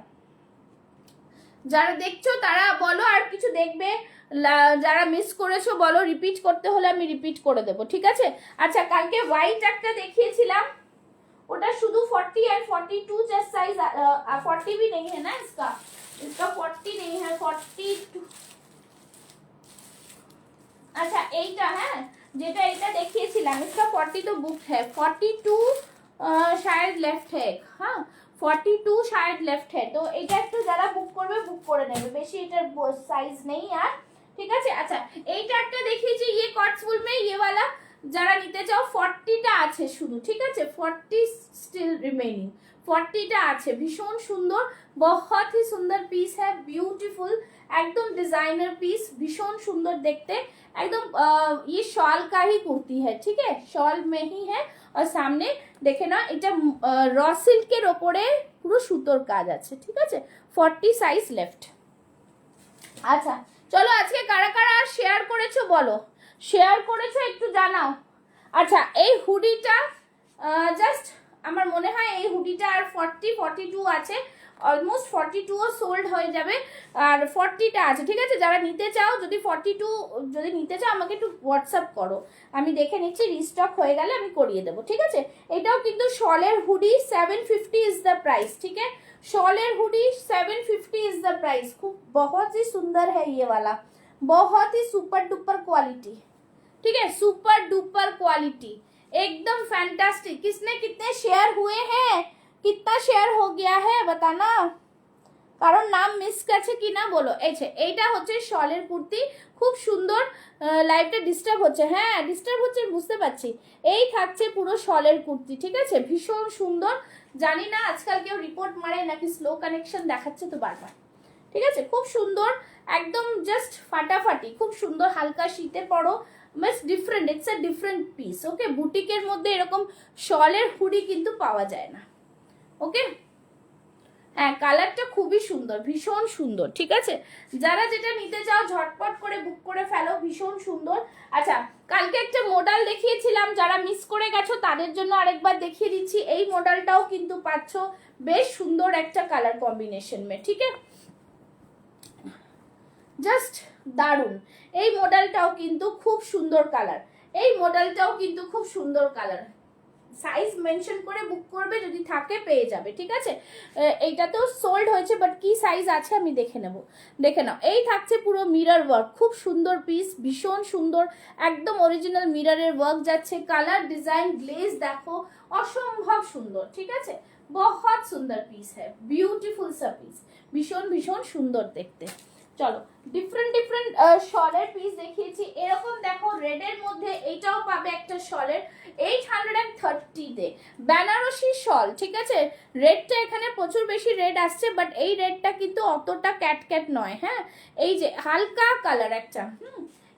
যারা দেখছো তারা বলো আর কিছু দেখবে, যারা মিস করেছো বলো, রিপিট করতে হলে আমি রিপিট করে দেবো। ঠিক আছে, আচ্ছা কালকে হোয়াইট একটা দেখিয়েছিলাম, ওটা শুধু 40 और 42 चेस्ट साइज, 40 भी नहीं है ना इसका, इसका 40 नहीं है, 42। अच्छा এইটা, হ্যাঁ যেটা এটা দেখিয়েছিলাম इसका 40 तो बुक है, 42 शायद लेफ्ट है। हाँ 42 शायद लेफ्ट है, तो এটা একটু যারা বুক করবে বুক করে নেবে, বেশি এটার সাইজ নেই আর। ঠিক আছে, আচ্ছা এইটা একটা দেখিয়েছি ये কটসফুল में, ये वाला যারা নিতে চাও 40টা আছে শুধু। ঠিক আছে, 40 স্টিল রিমেইনিং, 40টা আছে, ভীষণ সুন্দর, बहुत ही सुंदर पीस है, ब्यूटीफुल एकदम डिजाइनर पीस, भीषण सुंदर देखते, एकदम ये शॉल का ही कुर्ती है। ठीक है, शॉल में ही है, और सामने देखे ना এটা র সিল্কের ওপরে পুরো সুতোর কাজ আছে। ঠিক আছে, 40 সাইজ লেফট। আচ্ছা চলো আজকে কারা কারা শেয়ার করেছো বলো, শেয়ার করেছো একটু জানাও। আচ্ছা এই হুডিটা জাস্ট আমার মনে হয় এই হুডিটা আর 42 আছে, অলমোস্ট 42ও সোল্ড হয়ে যাবে, আর 40টা আছে। ঠিক আছে, যারা নিতে চাও, যদি 42 যদি নিতে চাও আমাকে একটু হোয়াটসঅ্যাপ করো, আমি দেখে নিচ্ছি, রিস্টক হয়ে গেলে আমি করিয়ে দেবো। ঠিক আছে, এটাও কিন্তু শলের হুডি, 750 ইজ দ্য প্রাইস। ঠিক আছে, शॉलेर हुडी 750 इज द प्राइस, खूब बहुत ही सुंदर है ये वाला, बहुत ही सुपर डुपर क्वालिटी। ठीक है, सुपर डुपर क्वालिटी, एकदम फैंटास्टिक। किसने कितने शेयर हुए हैं, कितना शेयर हो गया है बताना, কারণ নাম মিস গেছে কিনা বলো। এইটা হচ্ছে শলের কুর্তি, খুব সুন্দর। লাইভটা ডিস্টার্ব হচ্ছে, হ্যাঁ ডিস্টার্ব হচ্ছে বুঝতে পারছি। এই থাকছে পুরো শলের কুর্তি। ঠিক আছে, ভীষণ সুন্দর, জানি না আজকাল কেউ রিপোর্ট মারে নাকি স্লো কানেকশন দেখাচ্ছে তো বারবার। ঠিক আছে, খুব সুন্দর, একদম জাস্ট ফাটাফাটি, খুব সুন্দর, হালকা শীতে পড়ো, বেশ different, it's a different piece. Okay, বুটিকের মধ্যে এরকম শলের হুডি কিন্তু পাওয়া যায় না। ওকে, হ্যাঁ কালারটা খুবই সুন্দর, ভীষণ সুন্দর। ঠিক আছে, যারা যেটা নিতে চাও ঝটপট করে বুক করে ফেলো, ভীষণ সুন্দর। আচ্ছা কালকে একটা মডেল দেখিয়েছিলাম, যারা মিস করে গেছো তাদের জন্য আরেকবার দেখিয়ে দিচ্ছি, এই মডেলটাও কিন্তু পাচ্ছ, বেশ সুন্দর একটা কালার কম্বিনেশন মে। ঠিক আছে, জাস্ট দারুন, এই মডেলটাও কিন্তু খুব সুন্দর কালার, এই মডেলটাও কিন্তু খুব সুন্দর কালার। সাইজ মেনশন করে বুক করবে, যদি থাকে পেয়ে যাবে। ঠিক আছে, এইটা তো সোল্ড হয়েছে, বাট কি সাইজ আছে আমি দেখে নেব, দেখে নাও। এই থাকছে পুরো মিরর ওয়ার্ক, খুব সুন্দর পিস, ভীষণ সুন্দর, একদম অরিজিনাল মিররের ওয়ার্ক যাচ্ছে, কালার ডিজাইন গ্লেজ দেখো, অসম্ভব সুন্দর। ঠিক আছে, বহুত সুন্দর পিস হ্যাঁ, বিউটিফুল সা পিস, ভীষণ ভীষণ সুন্দর দেখতে। চলো ডিফারেন্ট ডিফারেন্ট শলের পিস দেখিয়েছি, এরকম দেখো রেডের মধ্যে এইটাও পাবে একটা শলের, 830 তে বেনারসি শল। ঠিক আছে, রেডটা এখানে প্রচুর বেশি রেড আসছে, বাট এই রেডটা কিন্তু অতটা ক্যাট ক্যাট নয়। হ্যাঁ, এই যে হালকা কালার একটা,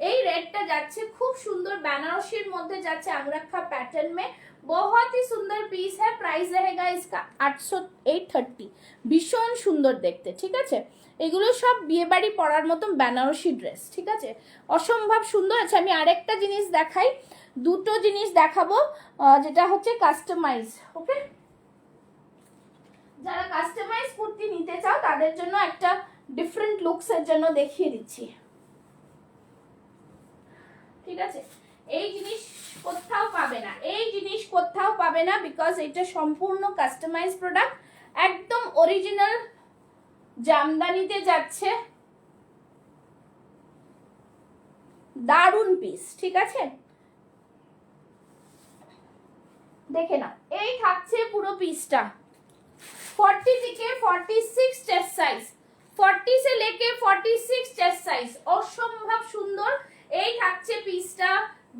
এই রেডটা যাচ্ছে খুব সুন্দর, বেনারসির মধ্যে যাচ্ছে, अंगरखा पैटर्न में, बहुत ही सुंदर पीस है। प्राइस रहेगा इसका 830, ভীষণ সুন্দর দেখতে। ঠিক আছে, এগুলো সব বিয়ে বাড়ি পরার মতন বেনারসি ড্রেস। ঠিক আছে, অসম্ভব সুন্দর। আচ্ছা আমি আরেকটা জিনিস দেখাই, দুটো জিনিস দেখাবো, যেটা হচ্ছে কাস্টমাইজ। ওকে, যারা কাস্টমাইজ কুর্তি নিতে চাও তাদের জন্য একটা ডিফারেন্ট লুকস এর জন্য দেখিয়ে দিচ্ছি। ঠিক আছে, এই জিনিস কোথাও পাবে না, এই জিনিস কোথাও পাবে না, বিকজ এটা সম্পূর্ণ কাস্টমাইজ প্রোডাক্ট, একদম অরিজিনাল জামদানিতে যাচ্ছে, দারুন পিস। ঠিক আছে, দেখে নাও, এই থাকছে পুরো পিসটা, 40 থেকে 46 চেস্ট সাইজ, 40 से लेके 46 চেস্ট সাইজ, অসম্ভব সুন্দর। এই থাকছে পিসটা,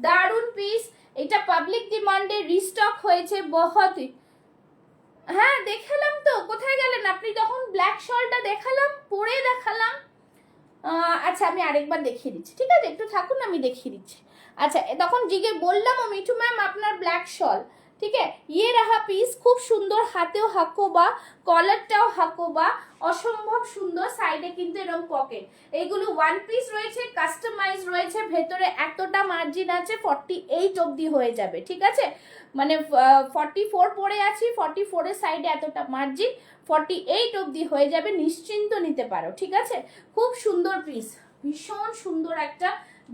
দারুন পিস, এটা পাবলিক ডিমান্ডে রিস্টক হয়েছে বহুতই। হ্যাঁ দেখালাম তো, কোথায় গেলেন আপনি? তখন ব্ল্যাক শলটা দেখালাম, পরে দেখালাম। আচ্ছা আমি আরেকবার দেখিয়ে দিচ্ছি, ঠিক আছে একটু থাকুন, আমি দেখিয়ে দিচ্ছি। আচ্ছা তখন জিজ্ঞেস বললাম মিঠু ম্যাম আপনার ব্ল্যাক শল, ঠিক আছে ইয়ে রাহা পিস, খুব সুন্দর, হাতেও হাকোবা, কলারটাও হাকোবা, অসম্ভব সুন্দর, সাইডে কিন্তু এরকম পকেট। এইগুলো ওয়ান পিস রয়েছে, কাস্টমাইজ রয়েছে, ভেতরে এতটা মার্জিন আছে 48 অবধি হয়ে যাবে, ঠিক আছে মানে 44 পরে আছি, 44 এর সাইডে এতটা মার্জিন, 48 অবধি হয়ে যাবে, নিশ্চিন্ত নিতে পারো, ঠিক আছে। খুব সুন্দর পিস, ভীষণ সুন্দর একটা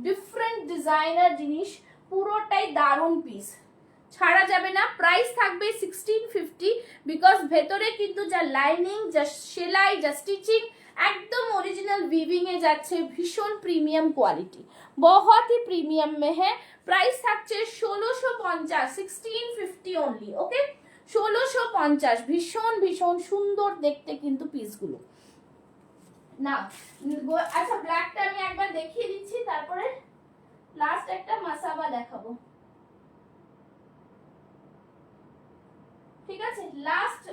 ডিফারেন্ট ডিজাইনার জিনিস, পুরোটাই দারুণ পিস, ছাড়া যাবে না। প্রাইস থাকবে 1650, বিকজ ভেতরে কিন্তু যা লাইনিং, যা সেলাই, যা স্টিচিং একদম ओरिजिनल वीविंग এ যাচ্ছে, ভীষণ প্রিমিয়াম কোয়ালিটি, बहुत ही প্রিমিয়াম में है। প্রাইস থাকছে 1650, 1650 অনলি, ওকে 1650। ভীষণ ভীষণ সুন্দর দেখতে কিন্তু পিসগুলো না। আচ্ছা ব্ল্যাকটা আমি একবার দেখিয়ে দিচ্ছি, তারপরে লাস্ট একটা মাসাবা দেখাবো, ঠিক আছে লাস্ট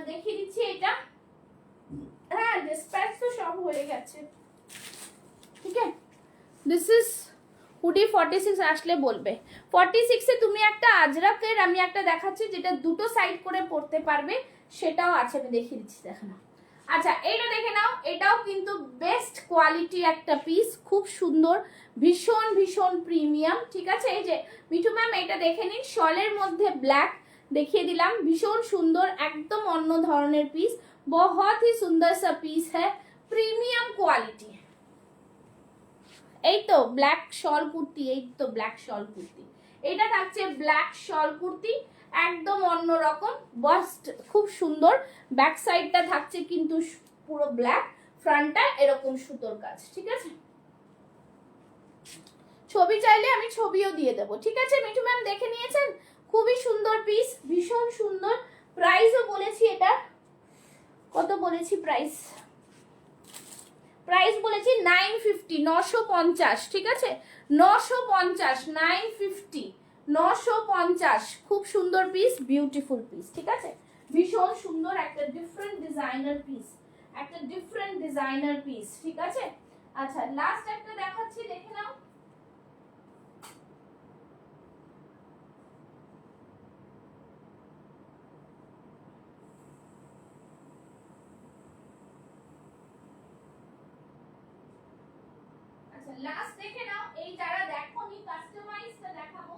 দেখিয়ে দিচ্ছি এটা। হ্যাঁ ডিসপ্যাচ তো সব হয়ে গেছে, ঠিক আছে। দিস ইজ হুডি 46 আসলে বলবে। 46 এ তুমি একটা আজরাকের আমি একটা দেখাচ্ছি যেটা দুটো সাইড করে পড়তে পারবে, সেটাও আছে, আমি দেখিয়ে দিচ্ছি, দেখো না। আচ্ছা এইটা দেখে নাও, এটাও কিন্তু বেস্ট কোয়ালিটি একটা পিস, খুব সুন্দর, ভীষণ ভীষণ প্রিমিয়াম, ঠিক আছে। এই যে মিঠু ম্যাম এটা দেখে নিন, শলের মধ্যে ব্ল্যাক দেখিয়ে দিলাম, ভীষণ সুন্দর, একদম অন্য ধরনের পিস, बहुत ही सुंदर सा पीस है, प्रीमियम क्वालिटी। এই তো ব্ল্যাক শল কুর্তি, এই তো ব্ল্যাক শল কুর্তি, এটা থাকছে ব্ল্যাক শল কুর্তি, একদম অন্যরকম, বাস্ট খুব সুন্দর, ব্যাক সাইডটা থাকছে কিন্তু পুরো ব্ল্যাক, ফ্রন্টটা এরকম সুতোর কাজ, ঠিক আছে। ছবি চাইলে আমি ছবিও দিয়ে দেবো, ঠিক আছে। মিঠু ম্যাম দেখে নিয়েছেন, খুবই সুন্দর পিস, ভীষণ সুন্দর। প্রাইসও বলেছি, এটা কত বলেছি প্রাইস, প্রাইস বলেছি 950, 950, ঠিক আছে 950, 950, 950, খুব সুন্দর পিস, বিউটিফুল পিস, ঠিক আছে, ভীষণ সুন্দর একটা ডিফারেন্ট ডিজাইনার পিস, একটা ডিফারেন্ট ডিজাইনার পিস, ঠিক আছে। আচ্ছা লাস্ট একটা দেখাচ্ছি, দেখে নাও। লাস্ট দেখে নাও, এই যারা দেখোনি কাস্টমাইজটা দেখাবো,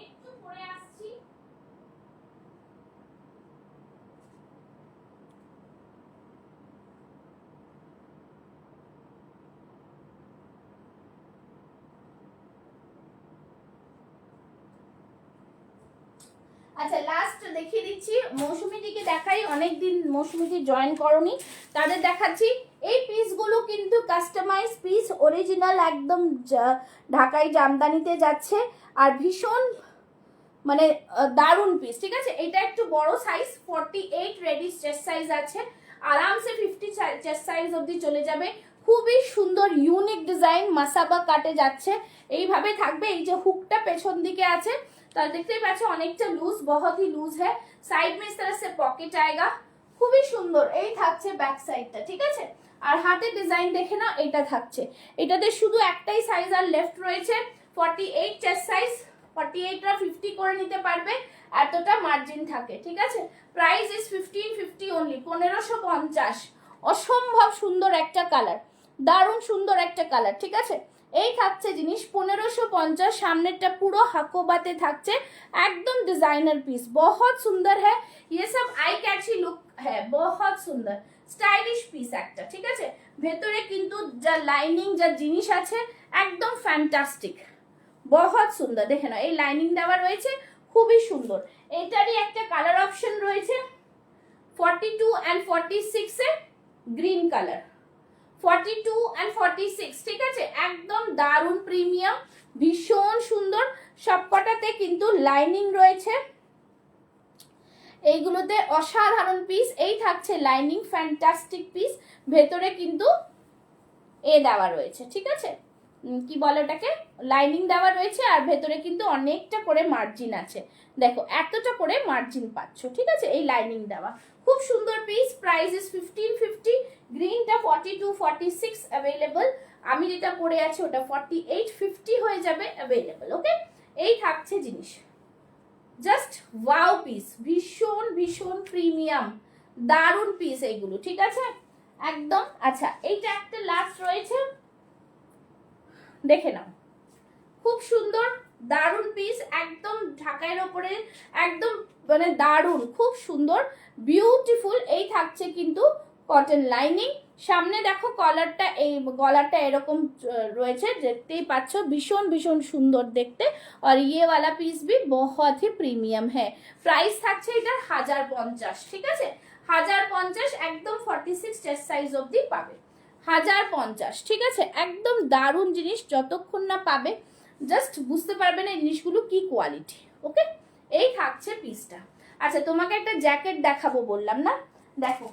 একটু পরে আসছি। আচ্ছা লাস্ট দেখিয়ে দিচ্ছি, মৌসুমীদিকে দেখাই, অনেকদিন মৌসুমীদি জয়েন করনি, তাদের দেখাচ্ছি। এই পিসগুলো কিন্তু কাস্টমাইজ পিস, অরিজিনাল একদম ঢাকাই জামদানিতে যাচ্ছে, আর ভীষণ মানে দারুণ পিস, ঠিক আছে। এটা একটু বড় সাইজ, 48 রেডি চেস্ট সাইজ আছে, আরামসে 50 চেস্ট সাইজ অবধি চলে যাবে, খুবই সুন্দর ইউনিক ডিজাইন, মাসাবা কাটে যাচ্ছে, এইভাবে থাকবে। এই যে হুকটা পেছন দিকে আছে, তাহলে দেখতেই পাচ্ছ অনেকটা লুজ, बहुत ही लूज है, साइड में इस तरह से पॉकेट आएगा, খুবই সুন্দর। এই থাকছে ব্যাক সাইডটা, ঠিক আছে। আর হাতের ডিজাইন দেখে নাও, এটা থাকছে, এটাতে শুধু একটাই সাইজ আর লেফট রয়েছে, 48 চেস্ট সাইজ, 48টা 50 করে নিতে পারবে, এতটা মার্জিন থাকে, ঠিক আছে। প্রাইস ইজ 1550 অনলি, 1550, অসম্ভব সুন্দর একটা কালার, দারুণ সুন্দর একটা কালার, ঠিক আছে। এই থাকছে জিনিস 1550, সামনেরটা পুরো হাকোবাতে থাকছে, একদম ডিজাইনার পিস, बहुत सुंदर है, ये सब आई कैची लुक है, बहुत सुंदर স্টাইলিশ পিস একটা, ঠিক আছে। ভেতরে কিন্তু যা লাইনিং, যা জিনিস আছে একদম ফ্যান্টাস্টিক, बहुत সুন্দর, দেখে নাও এই লাইনিং দেওয়া রয়েছে, খুবই সুন্দর। এটারই একটা কালার অপশন রয়েছে 42 and 46 a green colour, 42 and 46, ঠিক আছে, একদম দারুণ প্রিমিয়াম, ভীষণ সুন্দর, সবকটাতে কিন্তু লাইনিং রয়েছে, এইগুলোতে অসাধারণ পিস। এই থাকছে লাইনিং, ফ্যান্টাস্টিক পিস, ভেতরে কিন্তু এ দেওয়া রয়েছে, ঠিক আছে, কি বলে ওটাকে, লাইনিং দেওয়া রয়েছে, আর ভেতরে কিন্তু অনেকটা করে মার্জিন আছে। দেখো এতটা করে মার্জিন পাচ্ছ, ঠিক আছে, এই লাইনিং দেওয়া খুব সুন্দর পিস। Price is 1550। গ্রিনটা 42 46 অ্যাভেলেবল, আমি যেটা পরে আছি ওটা 48 50 হয়ে যাবে অ্যাভেলেবল। ওকে, এই থাকছে জিনিস, জাস্ট ওয়াও পিস, ভীষণ ভীষণ প্রিমিয়াম দারুণ পিস এইগুলো, ঠিক আছে একদম। আচ্ছা এইটা একটা লাস্ট রয়েছে, দেখে নাও, খুব সুন্দর দারুণ পিস, একদম ঢাকাইয়ের ওপরে, একদম মানে দারুণ, খুব সুন্দর বিউটিফুল। এই থাকছে কিন্তু কটন লাইনিং, সামনে দেখো কলারটা, এই গলাটা এরকম রয়েছে, দেখতেই পাচ্ছ, ভীষণ ভীষণ সুন্দর দেখতে। আর ये वाला पीस भी बहुत ही प्रीमियम है। প্রাইস থাকছে এটার 1050, ঠিক আছে 1050, একদম 46 চেস্ট সাইজ অবধি পাবে, 1050, ঠিক আছে একদম দারুণ জিনিস, যতক্ষণ না পাবে জাস্ট বুঝতে পারবে না এই জিনিসগুলো কি কোয়ালিটি। ওকে, এই থাকছে পিসটা। আচ্ছা তোমাকে একটা জ্যাকেট দেখাবো বললাম না, দেখো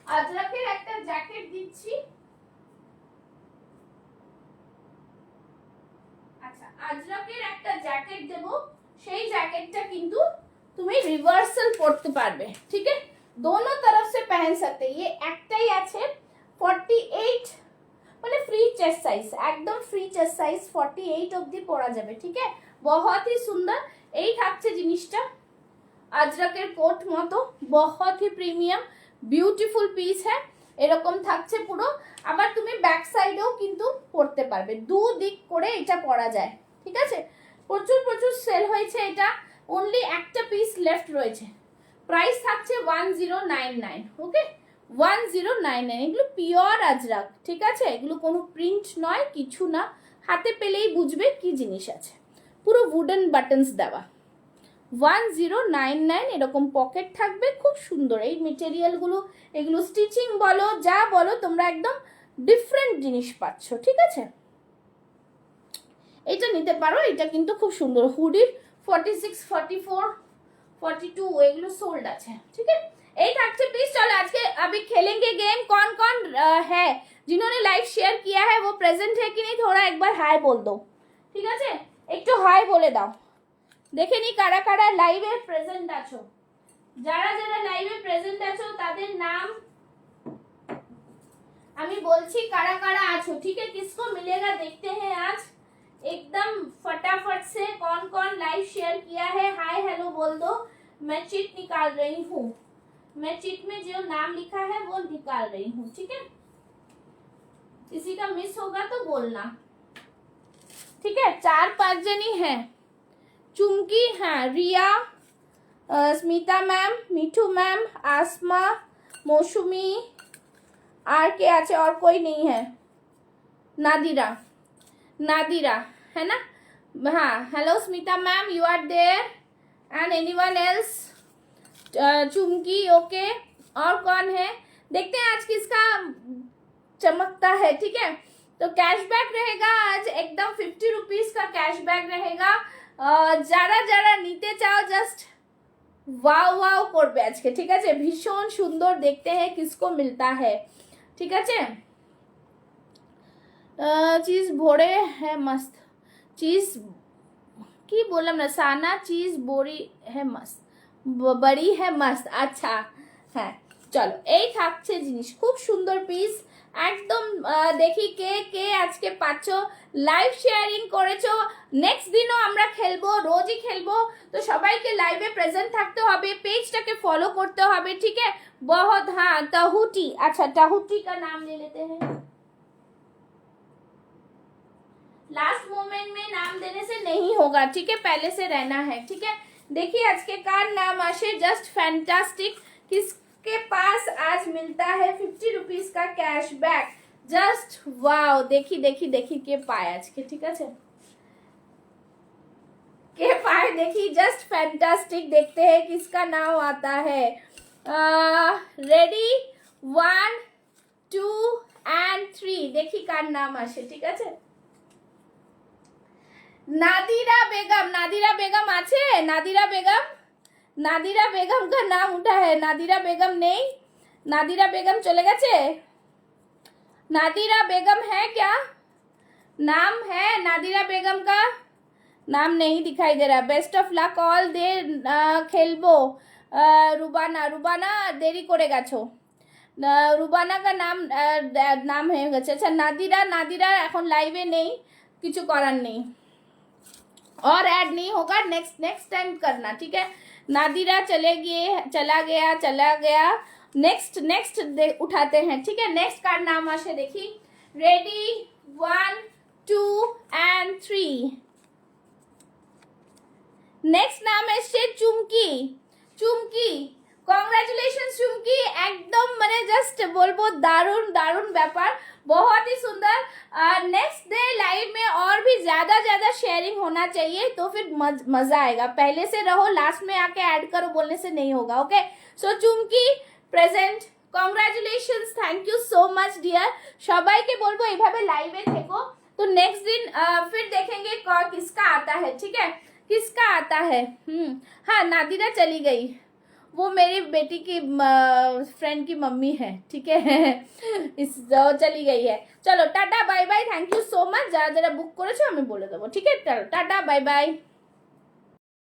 আজরাকের একটা জ্যাকেট দিচ্ছি। আচ্ছা আজরাকের একটা জ্যাকেট দেব, সেই জ্যাকেটটা কিন্তু তুমি রিভার্সাল পরতে পারবে, ঠিক আছে, दोनों तरफ से पहन सकते। ये একটাই আছে 48, মানে ফ্রি চেস্ট সাইজ, একদম ফ্রি চেস্ট সাইজ 48 অবধি পরা যাবে, ঠিক আছে बहुत ही সুন্দর। এই থাকছে জিনিসটা, আজরাকের কোট মতো, बहुत ही প্রিমিয়াম বিউটিফুল পিস হ্যাঁ, এরকম থাকছে পুরো। আবার তুমি ব্যাক সাইডেও কিন্তু পরতে পারবে, দুদিক করে এটা পরা যায়, ঠিক আছে প্রচুর প্রচুর সেল হয়েছে এটা, অনলি একটা পিস লেফট রয়েছে। প্রাইস থাকছে 1099। ওকে 1099, এগুলো পিওর আজরাক, ঠিক আছে, এগুলো কোনো প্রিন্ট নয়, কিছু না, হাতে পেলেই বুঝবে কি জিনিস আছে, পুরো উডেন বাটনস দেওয়া। 1099, এরকম পকেট থাকবে, খুব সুন্দর এই মেটেরিয়ালগুলো, এগুলো স্টিচিং বলো যা বলো তোমরা একদম ডিফারেন্ট জিনিস পাচ্ছ, ঠিক আছে এটা নিতে পারো, এটা কিন্তু খুব সুন্দর। হুডির 46 44 42 এগুলো সোল্ড আছে, ঠিক है। এই থাকছে प्लीज। चलो आज के अभी खेलेंगे गेम, कौन कौन है जिन्होंने लाइव शेयर किया है वो प्रेजेंट है कि नहीं, थोड़ा एक बार हाय बोल दो, ঠিক আছে একটু হাই বলে দাও, দেখে নি কারা কারা লাইভে প্রেজেন্ট আছো, যারা যারা লাইভে প্রেজেন্ট আছো তাদের নাম আমি বলছি কারা কারা আছো, ঠিক है किसको मिलेगा देखते हैं आज, एकदम फटाफट से कौन कौन लाइव शेयर किया है हाय हेलो बोल दो। मैं चिट निकाल रही हूँ, मैं चिट में जो नाम लिखा है वो निकाल रही हूँ, ठीक है किसी का मिस होगा तो बोलना, ठीक है 4-5 जनी है, चुमकी हाँ, रिया, स्मिता मैम, मिठू मैम, आसमा, मौसुमी, आर के आचे और कोई नहीं है, नादिरा, नादिरा है ना, हाँ hello Smita ma'am you are there and anyone else, Chumki okay, और कौन है देखते हैं आज किसका चमकता है, ठीक है तो कैशबैक रहेगा आज एकदम 50 रुपीज का कैशबैक रहेगा। যারা যারা নিতে চাও জাস্ট ওয়াও ওয়াও করবে আজকে, ঠিক আছে ভীষণ সুন্দর দেখতে हैं किसको मिलता है, ঠিক আছে चीज भोरे है मस्त, चीज কি বললাম না, সানা চিজ বড়ি है मस्त, बड़ी है मस्त, আচ্ছা হ্যাঁ চলো এই থাকছে জিনিস, খুব সুন্দর পিস একদম। দেখি কে কে আজকে পাচ্ছ, লাইভ শেয়ারিং করেছো, নেক্সট দিনও আমরা খেলবো, রোজই খেলবো, তো সবাইকে লাইভে প্রেজেন্ট থাকতে হবে, পেজটাকে ফলো করতে হবে, ठीक है बहुत। हाँ ताहूटी, अच्छा ताहूटी का नाम ले लेते हैं, लास्ट मोमेंट में नाम देने से नहीं होगा, ठीक है पहले से रहना है, ठीक है देखिए आज के कार नाम आशे जस्ट फैंटास्टिक, किसके पास आज मिलता है 50 रुपीज का कैशबैक, जस्ट वाओ, देखी देखी देखी के पाए आज के, ठीक है के पाए देखी, जस्ट फैंटास्टिक, देखते हैं किसका नाम आता है, रेडी 1 2 एंड 3 देखी कार नाम आशे, ठीक है नादिरा बेगम, नादिरा बेगम আছে, नादिरा बेगम, नादिरा बेगम का नाम उठा है, नादिरा बेगम नहीं, नादिरा बेगम चले गए, नादिरा बेगम है क्या, नाम है नादिरा बेगम का, नाम नहीं दिखाई दे रहा। Best of luck all they खेलबो। रुबाना, रुबाना देरी करे গেছো। রুবানা का नाम नाम হয়ে গেছে। আচ্ছা নাদিরা, নাদিরা এখন লাইভে নেই, কিছু করার নেই, और ऐड नहीं होगा, नेक्स्ट नेक्स्ट टाइम करना, ठीक है। नादिरा चले गए, चला गया, चला गया। नेक्स्ट नेक्स्ट उठाते हैं, ठीक है। नेक्स्ट कार्ड नाम आशे देखी। Ready 1 2 and 3। नेक्स्ट नाम एসছে চুমকি। চুমকি, কংগ্রেচুলেশন চুমকি, একদম মানে জাস্ট বলবো দারুণ দারুণ ব্যাপার, बहुत ही सुंदर। नेक्स्ट डे लाइव में और भी ज्यादा ज्यादा शेयरिंग होना चाहिए, तो फिर मजा आएगा। पहले से रहो, लास्ट में आके ऐड करो बोलने से नहीं होगा, okay. So Chumki present, congratulations, thank you so much dear. সবাইকে বলবো এইভাবে লাইভে থেকো, तो नेक्स्ट दिन फिर देखेंगे किसका आता है, ठीक है, किसका आता है। हाँ नादिरा चली गई, वो मेरी बेटी की फ्रेंड की मम्मी है, ठीक है। चली गई है। चलो टाटा bye bye, thank you so much. যারা যারা বুক করেছো আমি বলে দেবো, ঠিক আছে। চলো টাটা বাই বাই।